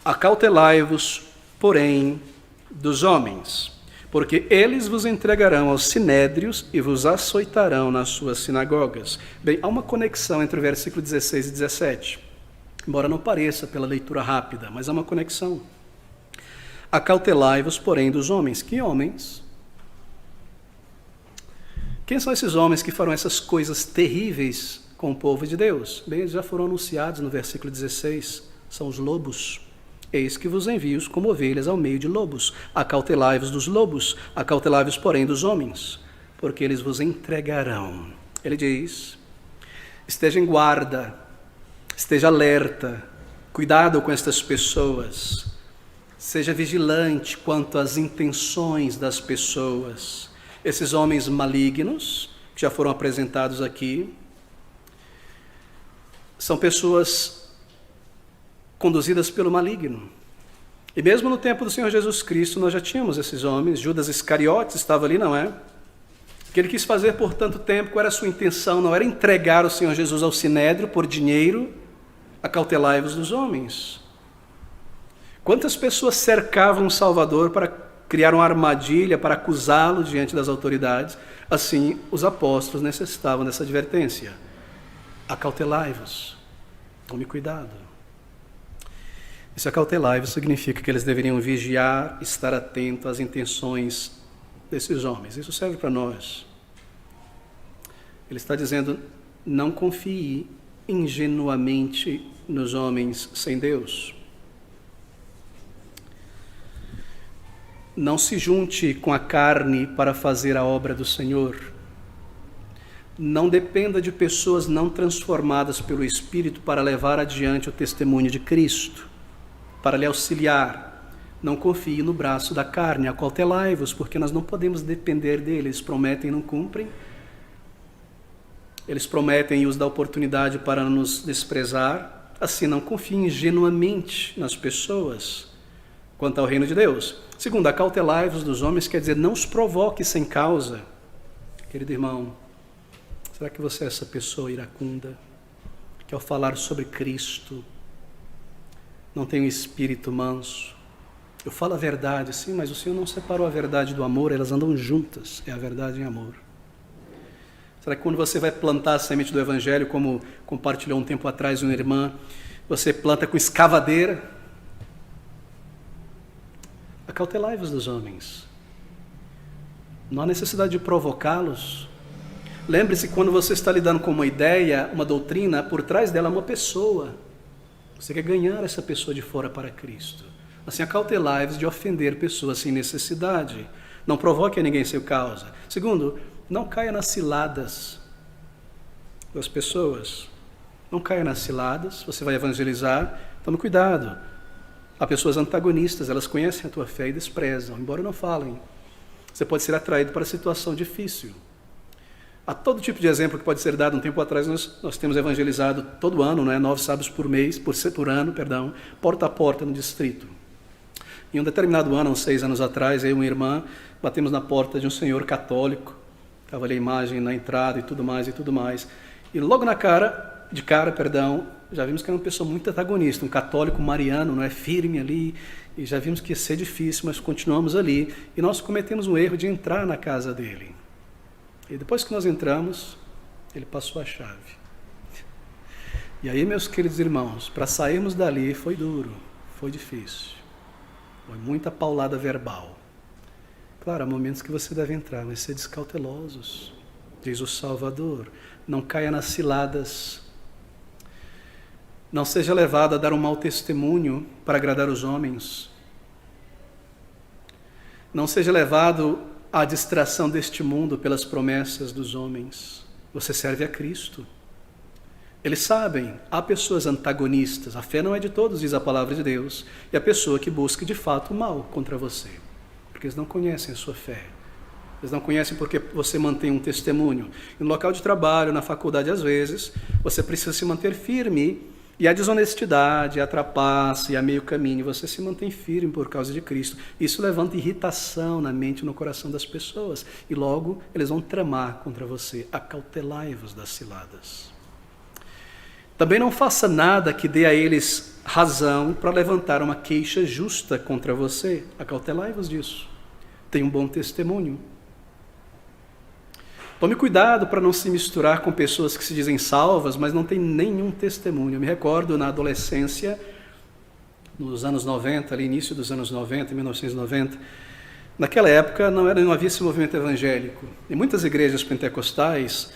Acautelai-vos, porém, dos homens, porque eles vos entregarão aos sinédrios e vos açoitarão nas suas sinagogas. Bem, há uma conexão entre o versículo 16 e 17, embora não pareça pela leitura rápida, mas há uma conexão. Acautelai-vos, porém, dos homens. Que homens? Quem são esses homens que farão essas coisas terríveis com o povo de Deus? Bem, eles já foram anunciados no versículo 16, são os lobos. Eis que vos envio como ovelhas ao meio de lobos. Acautelai-vos dos lobos, acautelai-vos, porém, dos homens, porque eles vos entregarão. Ele diz: esteja em guarda, esteja alerta, cuidado com estas pessoas, seja vigilante quanto às intenções das pessoas. Esses homens malignos, que já foram apresentados aqui, são pessoas conduzidas pelo maligno. E mesmo no tempo do Senhor Jesus Cristo, nós já tínhamos esses homens. Judas Iscariotes estava ali, não é? O que ele quis fazer por tanto tempo, qual era a sua intenção? Não era entregar o Senhor Jesus ao sinédrio por dinheiro. Acautelai-vos dos homens. Quantas pessoas cercavam o Salvador para criar uma armadilha, para acusá-lo diante das autoridades? Assim, os apóstolos necessitavam dessa advertência. Acautelai-vos. Tome cuidado. Esse acautelai-vos significa que eles deveriam vigiar, estar atento às intenções desses homens. Isso serve para nós. Ele está dizendo: não confie ingenuamente nos homens sem Deus. Não se junte com a carne para fazer a obra do Senhor. Não dependa de pessoas não transformadas pelo Espírito para levar adiante o testemunho de Cristo, para lhe auxiliar. Não confie no braço da carne. Acautelai-vos, porque nós não podemos depender dele. Eles prometem e não cumprem. Eles prometem e usam da oportunidade para nos desprezar. Assim, não confie ingenuamente nas pessoas quanto ao reino de Deus. Segundo, acautelai-vos dos homens quer dizer não os provoque sem causa. Querido irmão, será que você é essa pessoa iracunda que ao falar sobre Cristo não tem um espírito manso? Eu falo a verdade, sim, mas o Senhor não separou a verdade do amor, elas andam juntas, é a verdade em amor. Será que quando você vai plantar a semente do Evangelho, como compartilhou um tempo atrás uma irmã, você planta com escavadeira? Acautelai-vos dos homens. Não há necessidade de provocá-los. Lembre-se, quando você está lidando com uma ideia, uma doutrina, por trás dela é uma pessoa. Você quer ganhar essa pessoa de fora para Cristo. Assim, acautelai-vos de ofender pessoas sem necessidade. Não provoque a ninguém sem causa. Segundo, não caia nas ciladas das pessoas. Não caia nas ciladas. Você vai evangelizar, tome cuidado. Há pessoas antagonistas, elas conhecem a tua fé e desprezam, embora não falem. Você pode ser atraído para a situação difícil. Há todo tipo de exemplo que pode ser dado. Um tempo atrás nós temos evangelizado todo ano, 9 sábados por mês, por ano, porta a porta no distrito. Em um determinado ano, uns 6 anos atrás, eu e uma irmã batemos na porta de um senhor católico. Estava ali a imagem na entrada e tudo mais. E logo de cara, já vimos que era uma pessoa muito antagonista, um católico mariano, firme ali, e já vimos que ia ser difícil, mas continuamos ali. E nós cometemos um erro de entrar na casa dele. E depois que nós entramos, ele passou a chave. E aí, meus queridos irmãos, para sairmos dali foi duro, foi difícil, foi muita paulada verbal. Claro, há momentos que você deve entrar, mas ser descautelosos, diz o Salvador, não caia nas ciladas, não seja levado a dar um mau testemunho para agradar os homens, não seja levado à distração deste mundo pelas promessas dos homens. Você serve a Cristo. Eles sabem, há pessoas antagonistas, a fé não é de todos, diz a palavra de Deus, e a pessoa que busca de fato o mal contra você, porque eles não conhecem a sua fé, eles não conhecem porque você mantém um testemunho. E no local de trabalho, na faculdade, às vezes, você precisa se manter firme, e a desonestidade, a trapaça e a meio caminho, você se mantém firme por causa de Cristo. Isso levanta irritação na mente e no coração das pessoas, e logo eles vão tramar contra você. Acautelai-vos das ciladas. Também não faça nada que dê a eles razão para levantar uma queixa justa contra você. Acautelai-vos disso. Tenha um bom testemunho. Tome cuidado para não se misturar com pessoas que se dizem salvas, mas não têm nenhum testemunho. Eu me recordo na adolescência, nos anos 90, ali início dos anos 90, 1990, naquela época não havia esse movimento evangélico. Em muitas igrejas pentecostais,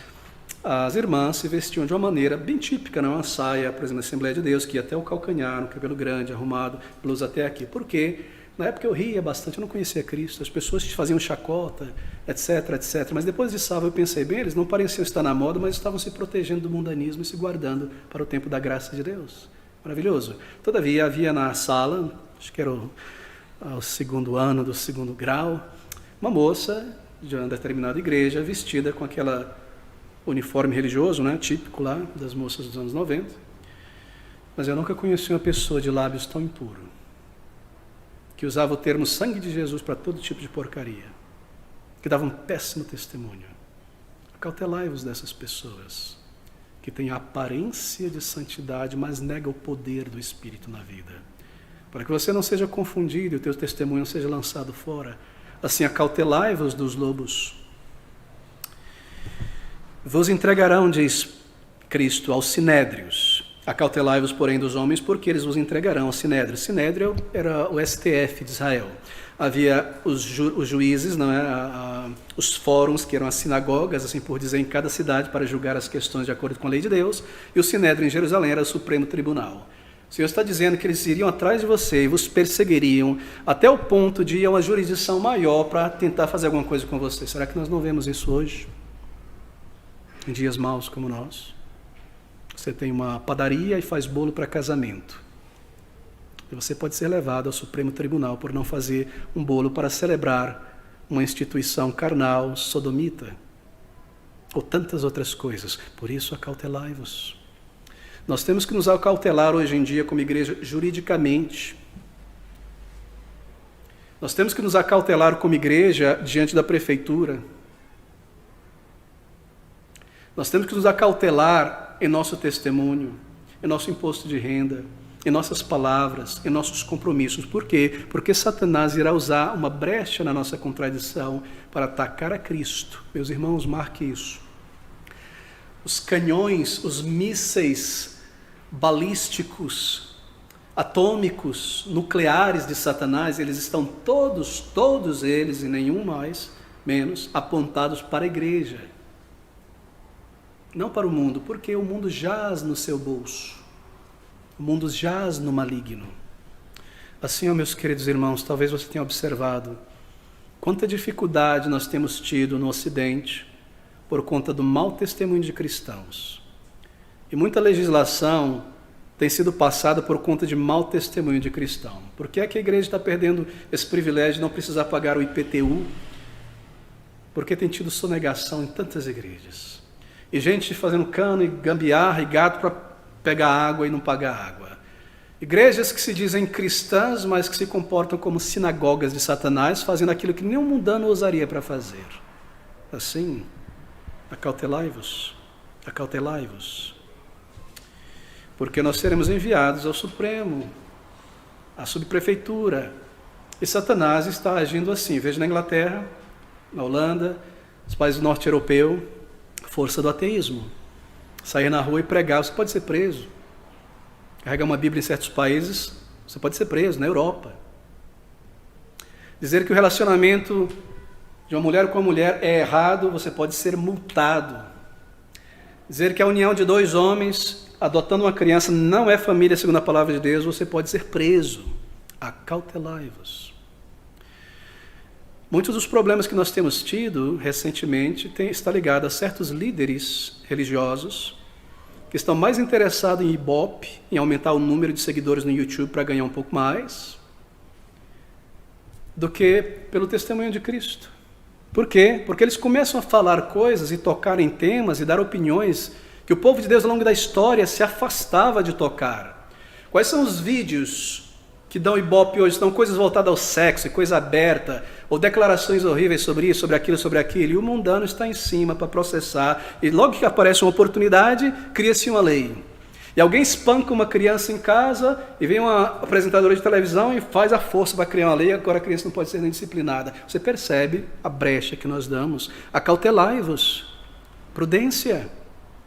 as irmãs se vestiam de uma maneira bem típica, não é uma saia, por exemplo, na Assembleia de Deus, que ia até o calcanhar, um cabelo grande, arrumado, blusa até aqui. Por quê? Na época eu ria bastante, eu não conhecia Cristo, as pessoas faziam chacota, etc, etc. Mas depois de salvo eu pensei, bem, eles não pareciam estar na moda, mas estavam se protegendo do mundanismo e se guardando para o tempo da graça de Deus. Maravilhoso. Todavia havia na sala, acho que era o segundo ano do segundo grau, uma moça de uma determinada igreja, vestida com aquela uniforme religioso, né, típico lá das moças dos anos 90, mas eu nunca conheci uma pessoa de lábios tão impuro, que usava o termo sangue de Jesus para todo tipo de porcaria, que dava um péssimo testemunho. Acautelai-vos dessas pessoas, que têm a aparência de santidade, mas nega o poder do Espírito na vida, para que você não seja confundido e o teu testemunho não seja lançado fora. Assim, acautelai-vos dos lobos. Vos entregarão, diz Cristo, aos sinédrios. Acautelai-vos, porém, dos homens, porque eles vos entregarão aos sinédrios. Sinédrio era o STF de Israel. Havia os juízes, não é? Os fóruns, que eram as sinagogas, assim por dizer, em cada cidade, para julgar as questões de acordo com a lei de Deus. E o sinédrio em Jerusalém era o Supremo Tribunal. O Senhor está dizendo que eles iriam atrás de você e vos perseguiriam até o ponto de ir a uma jurisdição maior para tentar fazer alguma coisa com você. Será que nós não vemos isso hoje? Em dias maus como nós. Você tem uma padaria e faz bolo para casamento. E você pode ser levado ao Supremo Tribunal por não fazer um bolo para celebrar uma instituição carnal, sodomita, ou tantas outras coisas. Por isso, acautelai-vos. Nós temos que nos acautelar hoje em dia como igreja juridicamente. Nós temos que nos acautelar como igreja diante da prefeitura. Nós temos que nos acautelar em nosso testemunho, em nosso imposto de renda, em nossas palavras, em nossos compromissos. Por quê? Porque Satanás irá usar uma brecha na nossa contradição para atacar a Cristo. Meus irmãos, marque isso. Os canhões, os mísseis balísticos, atômicos, nucleares de Satanás, eles estão todos eles, e nenhum mais, menos, apontados para a igreja. Não para o mundo, porque o mundo jaz no seu bolso. O mundo jaz no maligno. Assim, meus queridos irmãos, talvez você tenha observado quanta dificuldade nós temos tido no Ocidente por conta do mau testemunho de cristãos. E muita legislação tem sido passada por conta de mau testemunho de cristão. Por que é que a igreja está perdendo esse privilégio de não precisar pagar o IPTU? Porque tem tido sonegação em tantas igrejas. E gente fazendo cano e gambiarra e gato para pegar água e não pagar água. Igrejas que se dizem cristãs, mas que se comportam como sinagogas de Satanás, fazendo aquilo que nenhum mundano ousaria para fazer. Assim, acautelai-vos, acautelai-vos. Porque nós seremos enviados ao Supremo, à subprefeitura. E Satanás está agindo assim. Veja na Inglaterra, na Holanda, os países do norte europeu, força do ateísmo. Sair na rua e pregar, você pode ser preso. Carregar uma Bíblia em certos países, você pode ser preso, na Europa. Dizer que o relacionamento de uma mulher com uma mulher é errado, você pode ser multado. Dizer que a união de dois homens adotando uma criança não é família segundo a palavra de Deus, você pode ser preso. Acautelai-vos. Muitos dos problemas que nós temos tido recentemente está ligado a certos líderes religiosos que estão mais interessados em Ibope, em aumentar o número de seguidores no YouTube para ganhar um pouco mais, do que pelo testemunho de Cristo. Por quê? Porque eles começam a falar coisas e tocar em temas e dar opiniões que o povo de Deus ao longo da história se afastava de tocar. Quais são os vídeos que dão Ibope hoje? São coisas voltadas ao sexo, coisa aberta, ou declarações horríveis sobre isso, sobre aquilo, e o mundano está em cima para processar, e logo que aparece uma oportunidade, cria-se uma lei. E alguém espanca uma criança em casa, e vem uma apresentadora de televisão e faz a força para criar uma lei, agora a criança não pode ser nem disciplinada. Você percebe a brecha que nós damos. Acautelai-vos. Prudência,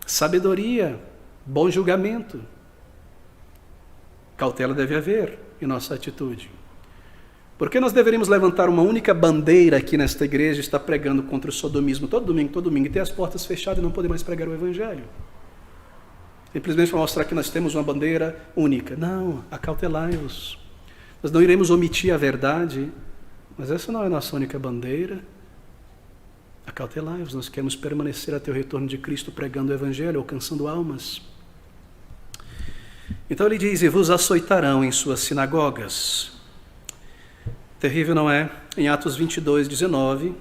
sabedoria, bom julgamento. Cautela deve haver em nossa atitude. Por que nós deveríamos levantar uma única bandeira aqui nesta igreja e estar pregando contra o sodomismo todo domingo, e ter as portas fechadas e não poder mais pregar o evangelho? Simplesmente para mostrar que nós temos uma bandeira única. Não, acautelai-vos. Nós não iremos omitir a verdade, mas essa não é a nossa única bandeira. Acautelai-vos, nós queremos permanecer até o retorno de Cristo pregando o evangelho, alcançando almas. Então ele diz, e vos açoitarão em suas sinagogas. Terrível, não é? Em Atos 22, 19,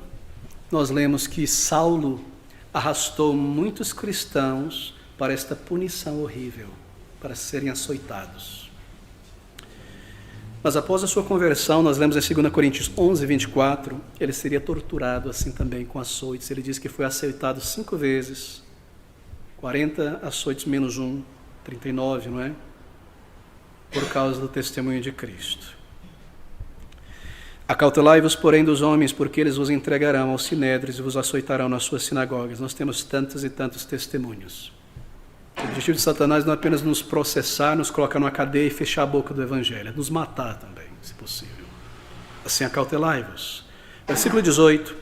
nós lemos que Saulo arrastou muitos cristãos para esta punição horrível, para serem açoitados. Mas após a sua conversão, nós lemos em 2 Coríntios 11, 24, ele seria torturado assim também com açoites. Ele diz que foi açoitado 5 vezes, 40 açoites menos 1, 39, não é? Por causa do testemunho de Cristo. Acautelai-vos, porém, dos homens, porque eles vos entregarão aos sinédrios e vos açoitarão nas suas sinagogas. Nós temos tantos e tantos testemunhos. O objetivo de Satanás não é apenas nos processar, nos colocar numa cadeia e fechar a boca do evangelho, é nos matar também, se possível. Assim, acautelai-vos. Versículo 18.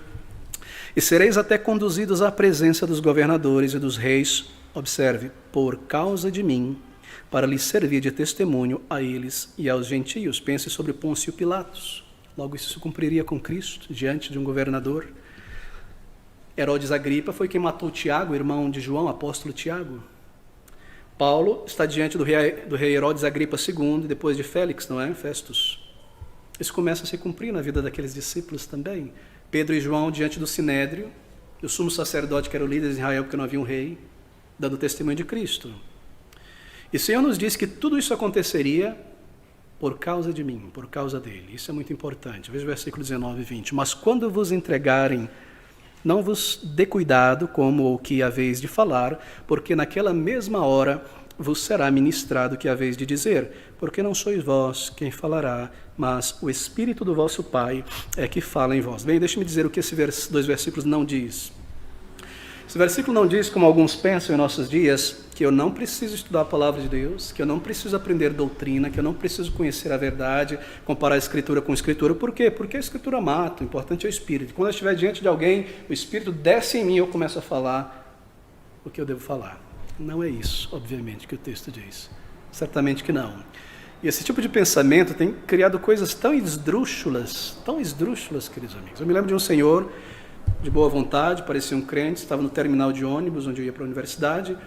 E sereis até conduzidos à presença dos governadores e dos reis, observe, por causa de mim, para lhes servir de testemunho a eles e aos gentios. Pense sobre Pôncio Pilatos. Logo isso se cumpriria com Cristo, diante de um governador. Herodes Agripa foi quem matou Tiago, irmão de João, apóstolo Tiago. Paulo está diante do rei Herodes Agripa II, e depois de Félix, não é? Festus. Isso começa a se cumprir na vida daqueles discípulos também. Pedro e João diante do Sinédrio, o sumo sacerdote que era o líder de Israel, porque não havia um rei, dando testemunho de Cristo. E o Senhor nos diz que tudo isso aconteceria por causa de mim, por causa dele. Isso é muito importante. Veja o versículo 19 e 20. Mas quando vos entregarem, não vos dê cuidado como o que haveis de falar, porque naquela mesma hora vos será ministrado o que haveis de dizer, porque não sois vós quem falará, mas o Espírito do vosso Pai é que fala em vós. Bem, deixe-me dizer o que esses 2 versículos não diz. Esse versículo não diz, como alguns pensam em nossos dias, que eu não preciso estudar a palavra de Deus, que eu não preciso aprender doutrina, que eu não preciso conhecer a verdade, comparar a Escritura com a Escritura. Por quê? Porque a Escritura mata, o importante é o Espírito. Quando eu estiver diante de alguém, o Espírito desce em mim e eu começo a falar o que eu devo falar. Não é isso, obviamente, que o texto diz. Certamente que não. E esse tipo de pensamento tem criado coisas tão esdrúxulas, queridos amigos. Eu me lembro de um senhor de boa vontade, parecia um crente, estava no terminal de ônibus, onde eu ia para a universidade,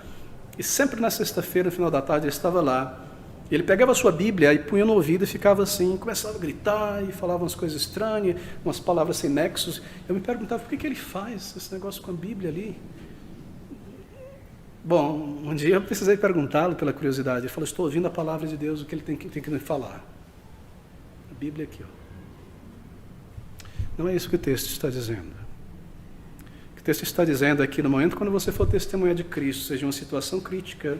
e sempre na sexta-feira, no final da tarde, ele estava lá. Ele pegava a sua Bíblia e punha no ouvido e ficava assim, começava a gritar e falava umas coisas estranhas, umas palavras sem nexos. Eu me perguntava, por que ele faz esse negócio com a Bíblia ali? Bom, um dia eu precisei perguntá-lo pela curiosidade. Ele falou, estou ouvindo a palavra de Deus, o que ele tem que me falar. A Bíblia aqui, ó. Não é isso que o texto está dizendo. O texto está dizendo aqui, no momento quando você for testemunhar de Cristo, seja uma situação crítica,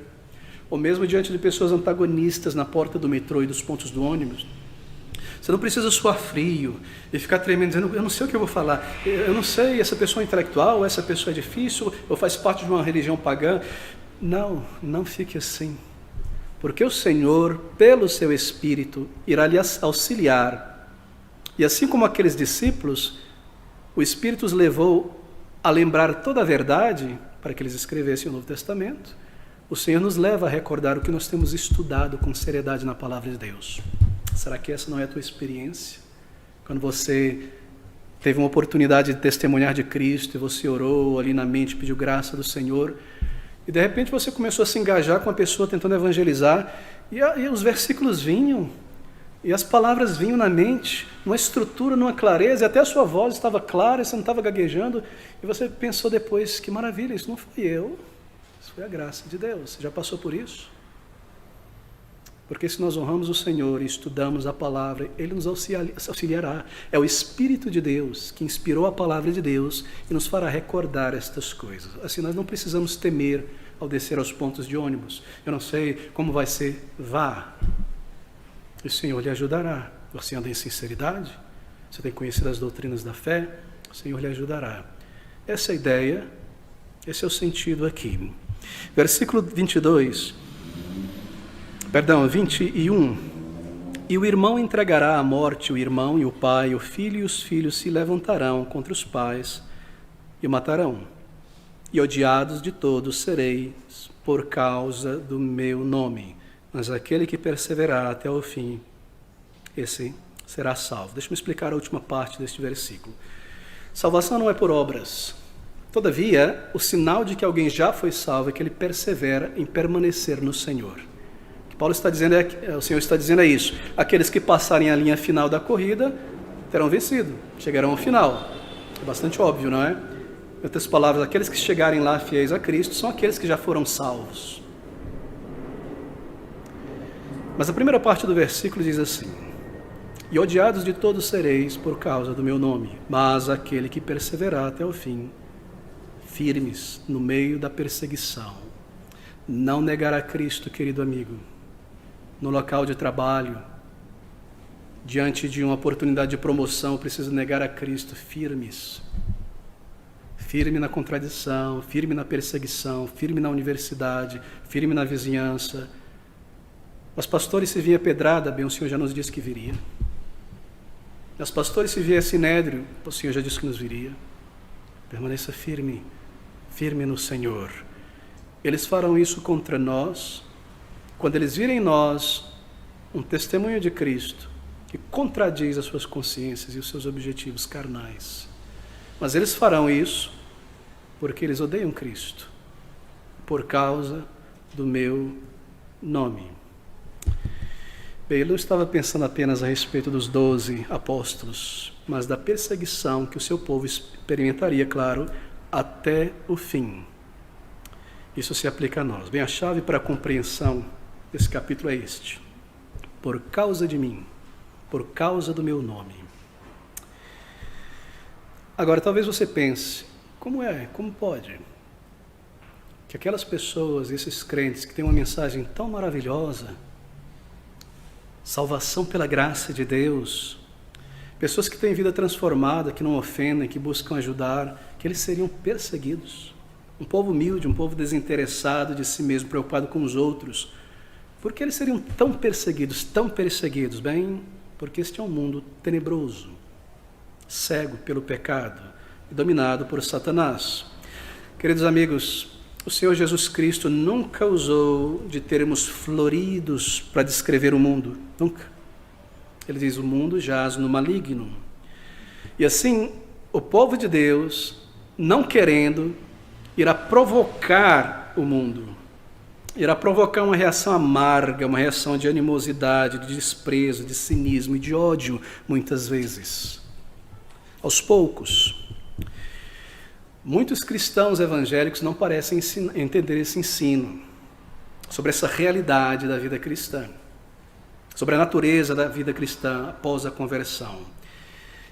ou mesmo diante de pessoas antagonistas na porta do metrô e dos pontos do ônibus, você não precisa suar frio e ficar tremendo, dizendo, eu não sei o que eu vou falar, eu não sei, essa pessoa é intelectual, essa pessoa é difícil, ou faz parte de uma religião pagã. Não fique assim. porque o Senhor, pelo seu Espírito, irá lhe auxiliar. E assim como aqueles discípulos, o Espírito os levou a lembrar toda a verdade para que eles escrevessem o Novo Testamento. O Senhor nos leva a recordar o que nós temos estudado com seriedade na Palavra de Deus. Será que essa não é a tua experiência? Quando você teve uma oportunidade de testemunhar de Cristo e você orou ali na mente, pediu graça do Senhor, e de repente você começou a se engajar com a pessoa tentando evangelizar, e os versículos vinham, e as palavras vinham na mente, numa estrutura, numa clareza, e até a sua voz estava clara, você não estava gaguejando, e você pensou depois, que maravilha, isso não fui eu, isso foi a graça de Deus. Você já passou por isso? Porque se nós honramos o Senhor e estudamos a palavra, Ele nos auxiliará. É o Espírito de Deus que inspirou a palavra de Deus e nos fará recordar estas coisas. Assim, nós não precisamos temer ao descer aos pontos de ônibus. Eu não sei como vai ser, vá. O Senhor lhe ajudará. Você anda em sinceridade? Você tem conhecido as doutrinas da fé? O Senhor lhe ajudará. Essa é a ideia, esse é o sentido aqui. Versículo 21. E o irmão entregará à morte o irmão e o pai, o filho e os filhos se levantarão contra os pais e o matarão. E odiados de todos sereis por causa do meu nome. Mas aquele que perseverar até o fim, esse será salvo. Deixa-me explicar a última parte deste versículo. Salvação não é por obras. Todavia, o sinal de que alguém já foi salvo é que ele persevera em permanecer no Senhor. Paulo está dizendo, o Senhor está dizendo isso. Aqueles que passarem a linha final da corrida terão vencido, chegarão ao final. É bastante óbvio, não é? Em outras palavras, aqueles que chegarem lá fiéis a Cristo são aqueles que já foram salvos. Mas a primeira parte do versículo diz assim: e odiados de todos sereis por causa do meu nome, mas aquele que perseverar até o fim, firmes no meio da perseguição, não negará Cristo, querido amigo. No local de trabalho, diante de uma oportunidade de promoção, precisa negar a Cristo, firmes. Firme na contradição, firme na perseguição, firme na universidade, firme na vizinhança. Os pastores, se vinha pedrada, bem, o Senhor já nos disse que viria. Os pastores, se vier sinédrio, o Senhor já disse que nos viria. Permaneça firme, firme no Senhor. Eles farão isso contra nós, quando eles virem em nós um testemunho de Cristo que contradiz as suas consciências e os seus objetivos carnais. Mas eles farão isso porque eles odeiam Cristo, por causa do meu nome. Bem, ele não estava pensando apenas a respeito dos 12 apóstolos, mas da perseguição que o seu povo experimentaria, claro, até o fim. Isso se aplica a nós. Bem, a chave para a compreensão desse capítulo é este: por causa de mim, por causa do meu nome. Agora, talvez você pense, como pode que aquelas pessoas, esses crentes que têm uma mensagem tão maravilhosa, salvação pela graça de Deus, pessoas que têm vida transformada, que não ofendem, que buscam ajudar, que eles seriam perseguidos? Um povo humilde, um povo desinteressado de si mesmo, preocupado com os outros. Por que eles seriam tão perseguidos, tão perseguidos? Bem, porque este é um mundo tenebroso, cego pelo pecado e dominado por Satanás. Queridos amigos, o Senhor Jesus Cristo nunca usou de termos floridos para descrever o mundo, nunca. Ele diz: o mundo jaz no maligno. E assim, o povo de Deus, não querendo, irá provocar o mundo. Irá provocar uma reação amarga, uma reação de animosidade, de desprezo, de cinismo e de ódio, muitas vezes. Aos poucos. Muitos cristãos evangélicos não parecem entender esse ensino sobre essa realidade da vida cristã, sobre a natureza da vida cristã após a conversão.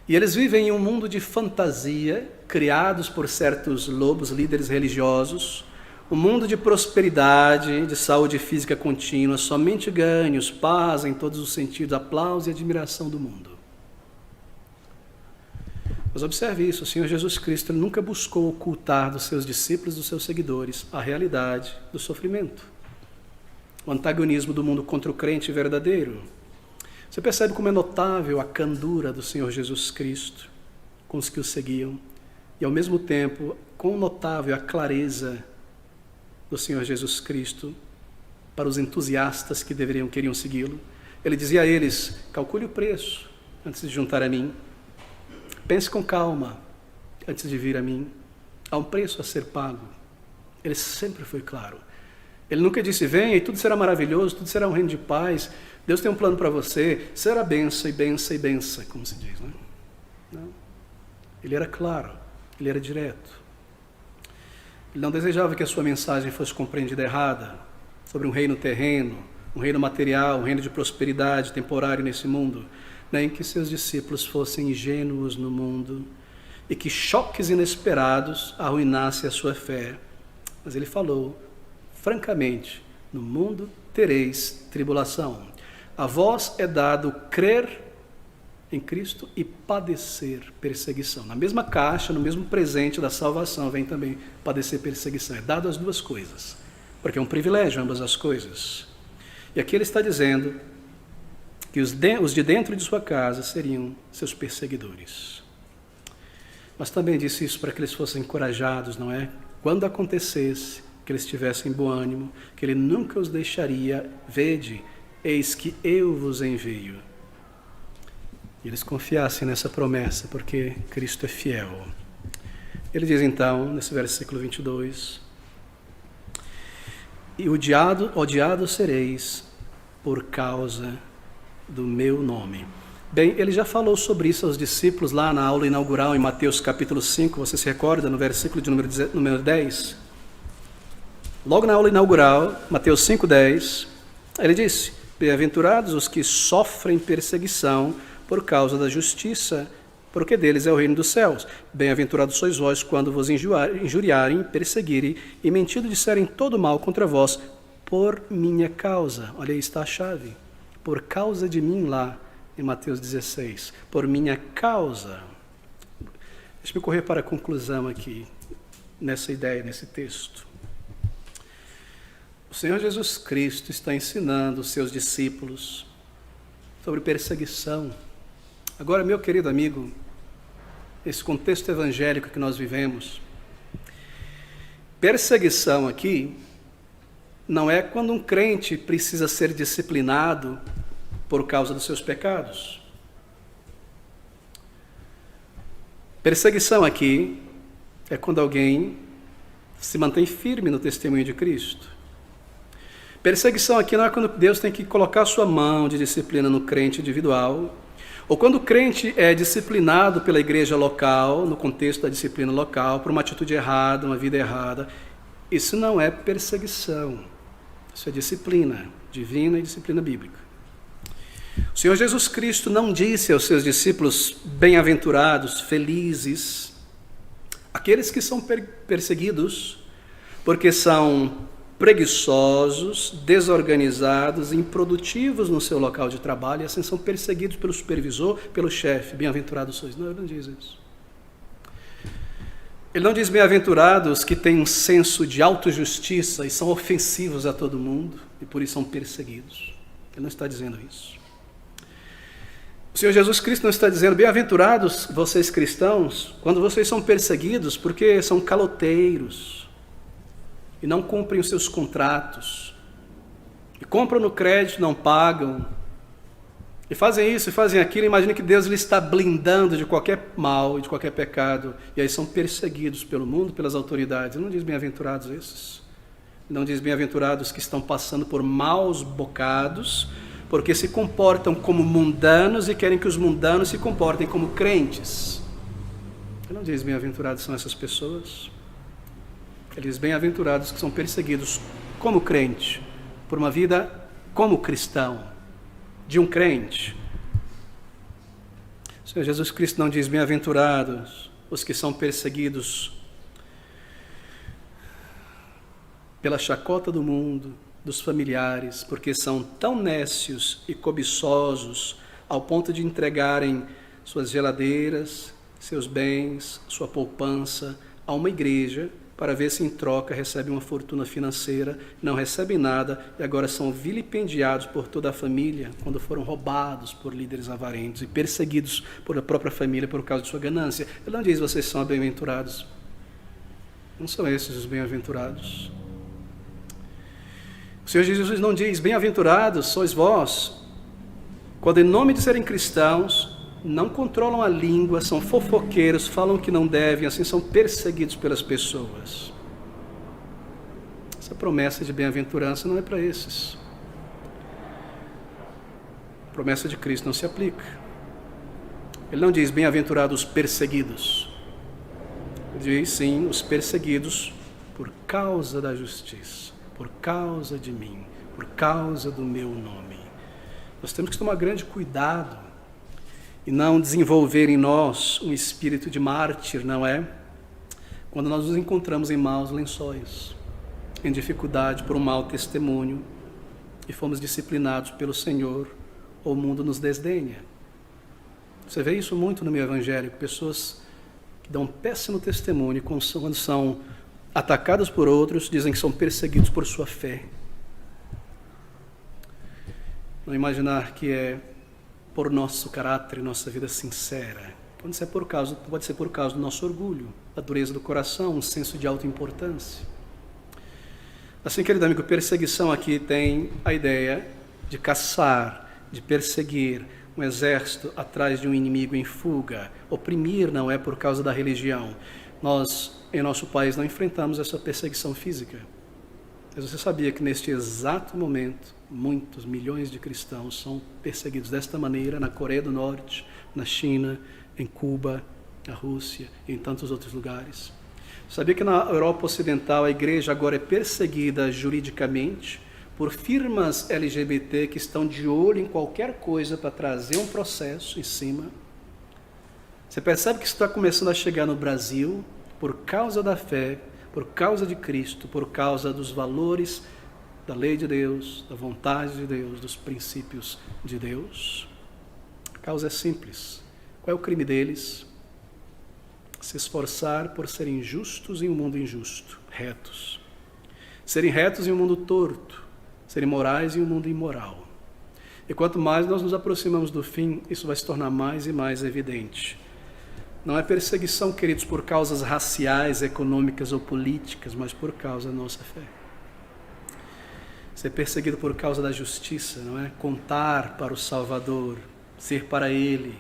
E eles vivem em um mundo de fantasia, criados por certos lobos, líderes religiosos, um mundo de prosperidade, de saúde física contínua, somente ganhos, paz em todos os sentidos, aplauso e admiração do mundo. Mas observe isso, o Senhor Jesus Cristo nunca buscou ocultar dos seus discípulos, dos seus seguidores, a realidade do sofrimento. o antagonismo do mundo contra o crente verdadeiro. Você percebe como é notável a candura do Senhor Jesus Cristo com os que o seguiam, e ao mesmo tempo, quão notável a clareza do Senhor Jesus Cristo para os entusiastas que queriam segui-lo. Ele dizia a eles: calcule o preço antes de juntar a mim. Pense com calma antes de vir a mim. Há um preço a ser pago. Ele sempre foi claro. Ele nunca disse: venha e tudo será maravilhoso, tudo será um reino de paz, Deus tem um plano para você, será benção e benção e benção, como se diz, né? Não. Ele era claro, ele era direto. Ele não desejava que a sua mensagem fosse compreendida errada, sobre um reino terreno, um reino material, um reino de prosperidade temporário nesse mundo, nem que seus discípulos fossem ingênuos no mundo e que choques inesperados arruinassem a sua fé. Mas ele falou, francamente: no mundo tereis tribulação. A vós é dado crer em Cristo e padecer perseguição. Na mesma caixa, no mesmo presente da salvação, vem também padecer perseguição. É dado as duas coisas, porque é um privilégio ambas as coisas. E aqui ele está dizendo que os de dentro de sua casa seriam seus perseguidores. Mas também disse isso para que eles fossem encorajados, não é? Quando acontecesse, que eles tivessem bom ânimo, que ele nunca os deixaria. Vede, eis que eu vos envio. E eles confiassem nessa promessa, porque Cristo é fiel. Ele diz então, nesse versículo 22, e odiado sereis por causa do meu nome. Bem, ele já falou sobre isso aos discípulos lá na aula inaugural em Mateus capítulo 5, você se recorda, no versículo de número 10? Logo na aula inaugural, Mateus 5:10, ele disse: bem-aventurados os que sofrem perseguição por causa da justiça, porque deles é o reino dos céus. Bem-aventurados sois vós quando vos injuriarem, perseguirem e mentindo disserem todo mal contra vós por minha causa. Olha aí está a chave. Por causa de mim lá em Mateus 16. Por minha causa. Deixa-me correr para a conclusão aqui, nessa ideia, nesse texto. O Senhor Jesus Cristo está ensinando os seus discípulos sobre perseguição. Agora, meu querido amigo, esse contexto evangélico que nós vivemos, perseguição aqui não é quando um crente precisa ser disciplinado por causa dos seus pecados. Perseguição aqui é quando alguém se mantém firme no testemunho de Cristo. Perseguição aqui não é quando Deus tem que colocar sua mão de disciplina no crente individual, ou quando o crente é disciplinado pela igreja local, no contexto da disciplina local, por uma atitude errada, uma vida errada. Isso não é perseguição. Isso é disciplina divina e disciplina bíblica. O Senhor Jesus Cristo não disse aos seus discípulos bem-aventurados, felizes, aqueles que são perseguidos porque são preguiçosos, desorganizados, improdutivos no seu local de trabalho, e assim são perseguidos pelo supervisor, pelo chefe. Bem-aventurados sois. Não, ele não diz isso. Ele não diz bem-aventurados que têm um senso de autojustiça e são ofensivos a todo mundo e por isso são perseguidos. Ele não está dizendo isso. O Senhor Jesus Cristo não está dizendo: bem-aventurados vocês cristãos, quando vocês são perseguidos porque são caloteiros e não cumprem os seus contratos, e compram no crédito, não pagam, e fazem isso e fazem aquilo, imagina que Deus lhe está blindando de qualquer mal e de qualquer pecado, e aí são perseguidos pelo mundo, pelas autoridades. Ele não diz bem-aventurados esses. Ele não diz bem-aventurados que estão passando por maus bocados, porque se comportam como mundanos e querem que os mundanos se comportem como crentes. Ele não diz bem-aventurados são essas pessoas. Ele diz bem-aventurados que são perseguidos como crente, por uma vida como cristão, de um crente. O Senhor Jesus Cristo não diz bem-aventurados os que são perseguidos pela chacota do mundo, dos familiares, porque são tão nécios e cobiçosos ao ponto de entregarem suas geladeiras, seus bens, sua poupança a uma igreja para ver se em troca recebem uma fortuna financeira, não recebem nada e agora são vilipendiados por toda a família quando foram roubados por líderes avarentos e perseguidos por a própria família por causa de sua ganância. Ele não diz vocês são bem-aventurados. Não são esses os bem-aventurados. O Senhor Jesus não diz, bem-aventurados sois vós, quando em nome de serem cristãos, não controlam a língua, são fofoqueiros, falam o que não devem, assim são perseguidos pelas pessoas. Essa promessa de bem-aventurança não é para esses. A promessa de Cristo não se aplica. Ele não diz bem-aventurados os perseguidos. Ele diz sim, os perseguidos por causa da justiça, por causa de mim, por causa do meu nome. Nós temos que tomar grande cuidado e não desenvolver em nós um espírito de mártir, não é? Quando nós nos encontramos em maus lençóis, em dificuldade por um mau testemunho, e fomos disciplinados pelo Senhor, ou o mundo nos desdenha. Você vê isso muito no meio evangélico, pessoas que dão um péssimo testemunho, quando são atacadas por outros, dizem que são perseguidos por sua fé. Não imaginar que é por nosso caráter e nossa vida sincera. Pode ser por causa do nosso orgulho, da dureza do coração, um senso de autoimportância. Assim, querido amigo, perseguição aqui tem a ideia de caçar, de perseguir um exército atrás de um inimigo em fuga. Oprimir não é por causa da religião. Nós, em nosso país, não enfrentamos essa perseguição física. Mas você sabia que neste exato momento, muitos milhões de cristãos são perseguidos desta maneira na Coreia do Norte, na China, em Cuba, na Rússia e em tantos outros lugares. Sabia que na Europa Ocidental a igreja agora é perseguida juridicamente por firmas LGBT que estão de olho em qualquer coisa para trazer um processo em cima? Você percebe que isso está começando a chegar no Brasil por causa da fé, por causa de Cristo, por causa dos valores da lei de Deus, da vontade de Deus, dos princípios de Deus. A causa é simples. Qual é o crime deles? Se esforçar por serem justos em um mundo injusto, retos. Serem retos em um mundo torto, serem morais em um mundo imoral. E quanto mais nós nos aproximamos do fim, isso vai se tornar mais e mais evidente. Não é perseguição, queridos, por causas raciais, econômicas ou políticas, mas por causa da nossa fé. Ser perseguido por causa da justiça, não é? Contar para o Salvador, ser para Ele,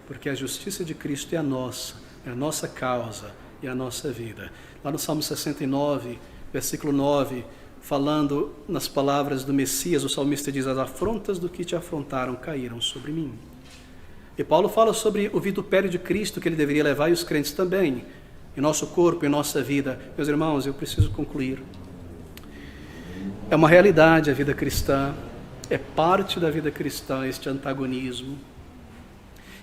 porque a justiça de Cristo é a nossa causa e a nossa vida. Lá no Salmo 69, versículo 9, falando nas palavras do Messias, o salmista diz, as afrontas do que te afrontaram caíram sobre mim. E Paulo fala sobre o vitupério de Cristo que ele deveria levar, e os crentes também, em nosso corpo, em nossa vida. Meus irmãos, eu preciso concluir. É uma realidade a vida cristã, é parte da vida cristã este antagonismo.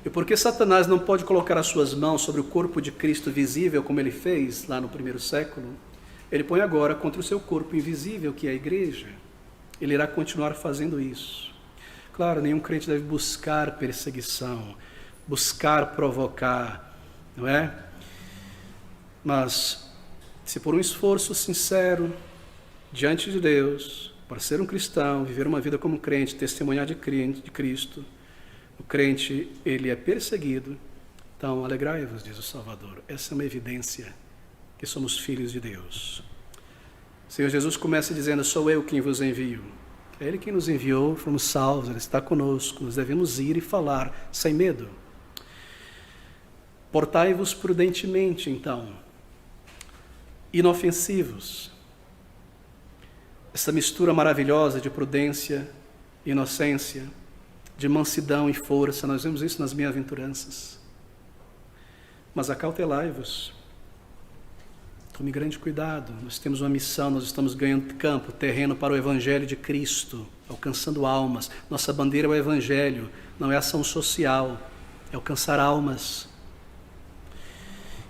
E porque Satanás não pode colocar as suas mãos sobre o corpo de Cristo visível, como ele fez lá no primeiro século, ele põe agora contra o seu corpo invisível, que é a igreja. Ele irá continuar fazendo isso. Claro, nenhum crente deve buscar perseguição, buscar provocar, não é? Mas, se por um esforço sincero, diante de Deus, para ser um cristão, viver uma vida como crente, testemunhar de Cristo, o crente, ele é perseguido, então alegrai-vos, diz o Salvador. Essa é uma evidência que somos filhos de Deus. O Senhor Jesus começa dizendo, sou eu quem vos envio. É Ele quem nos enviou, fomos salvos, Ele está conosco, nós devemos ir e falar sem medo. Portai-vos prudentemente, então, inofensivos. Essa mistura maravilhosa de prudência e inocência, de mansidão e força, nós vemos isso nas bem-aventuranças. Mas acautelai-vos. Tome grande cuidado, nós temos uma missão, nós estamos ganhando campo, terreno para o Evangelho de Cristo, alcançando almas. Nossa bandeira é o Evangelho, não é ação social, é alcançar almas.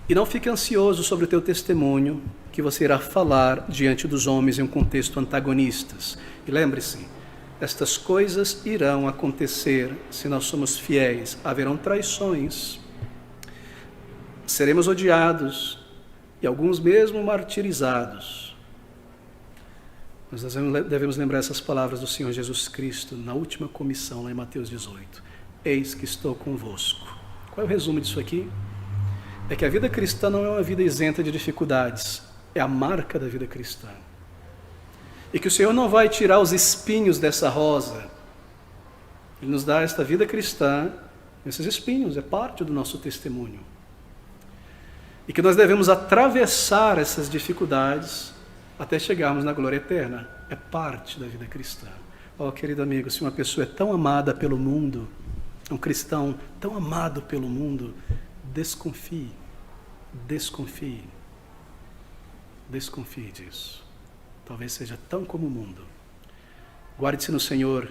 E não fique ansioso sobre o teu testemunho, que você irá falar diante dos homens em um contexto antagonistas. E lembre-se, estas coisas irão acontecer se nós somos fiéis. Haverão traições, seremos odiados, e alguns mesmo martirizados. Nós devemos lembrar essas palavras do Senhor Jesus Cristo na última comissão, lá em Mateus 18. Eis que estou convosco. Qual é o resumo disso aqui? É que a vida cristã não é uma vida isenta de dificuldades, é a marca da vida cristã. E que o Senhor não vai tirar os espinhos dessa rosa. Ele nos dá esta vida cristã, esses espinhos, é parte do nosso testemunho. E que nós devemos atravessar essas dificuldades até chegarmos na glória eterna. É parte da vida cristã. Oh, querido amigo, se uma pessoa é tão amada pelo mundo, um cristão tão amado pelo mundo, desconfie disso. Talvez seja tão como o mundo. Guarde-se no Senhor,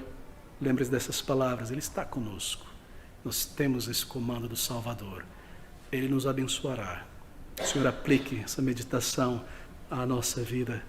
lembre-se dessas palavras, Ele está conosco. Nós temos esse comando do Salvador. Ele nos abençoará. O Senhor aplique essa meditação à nossa vida.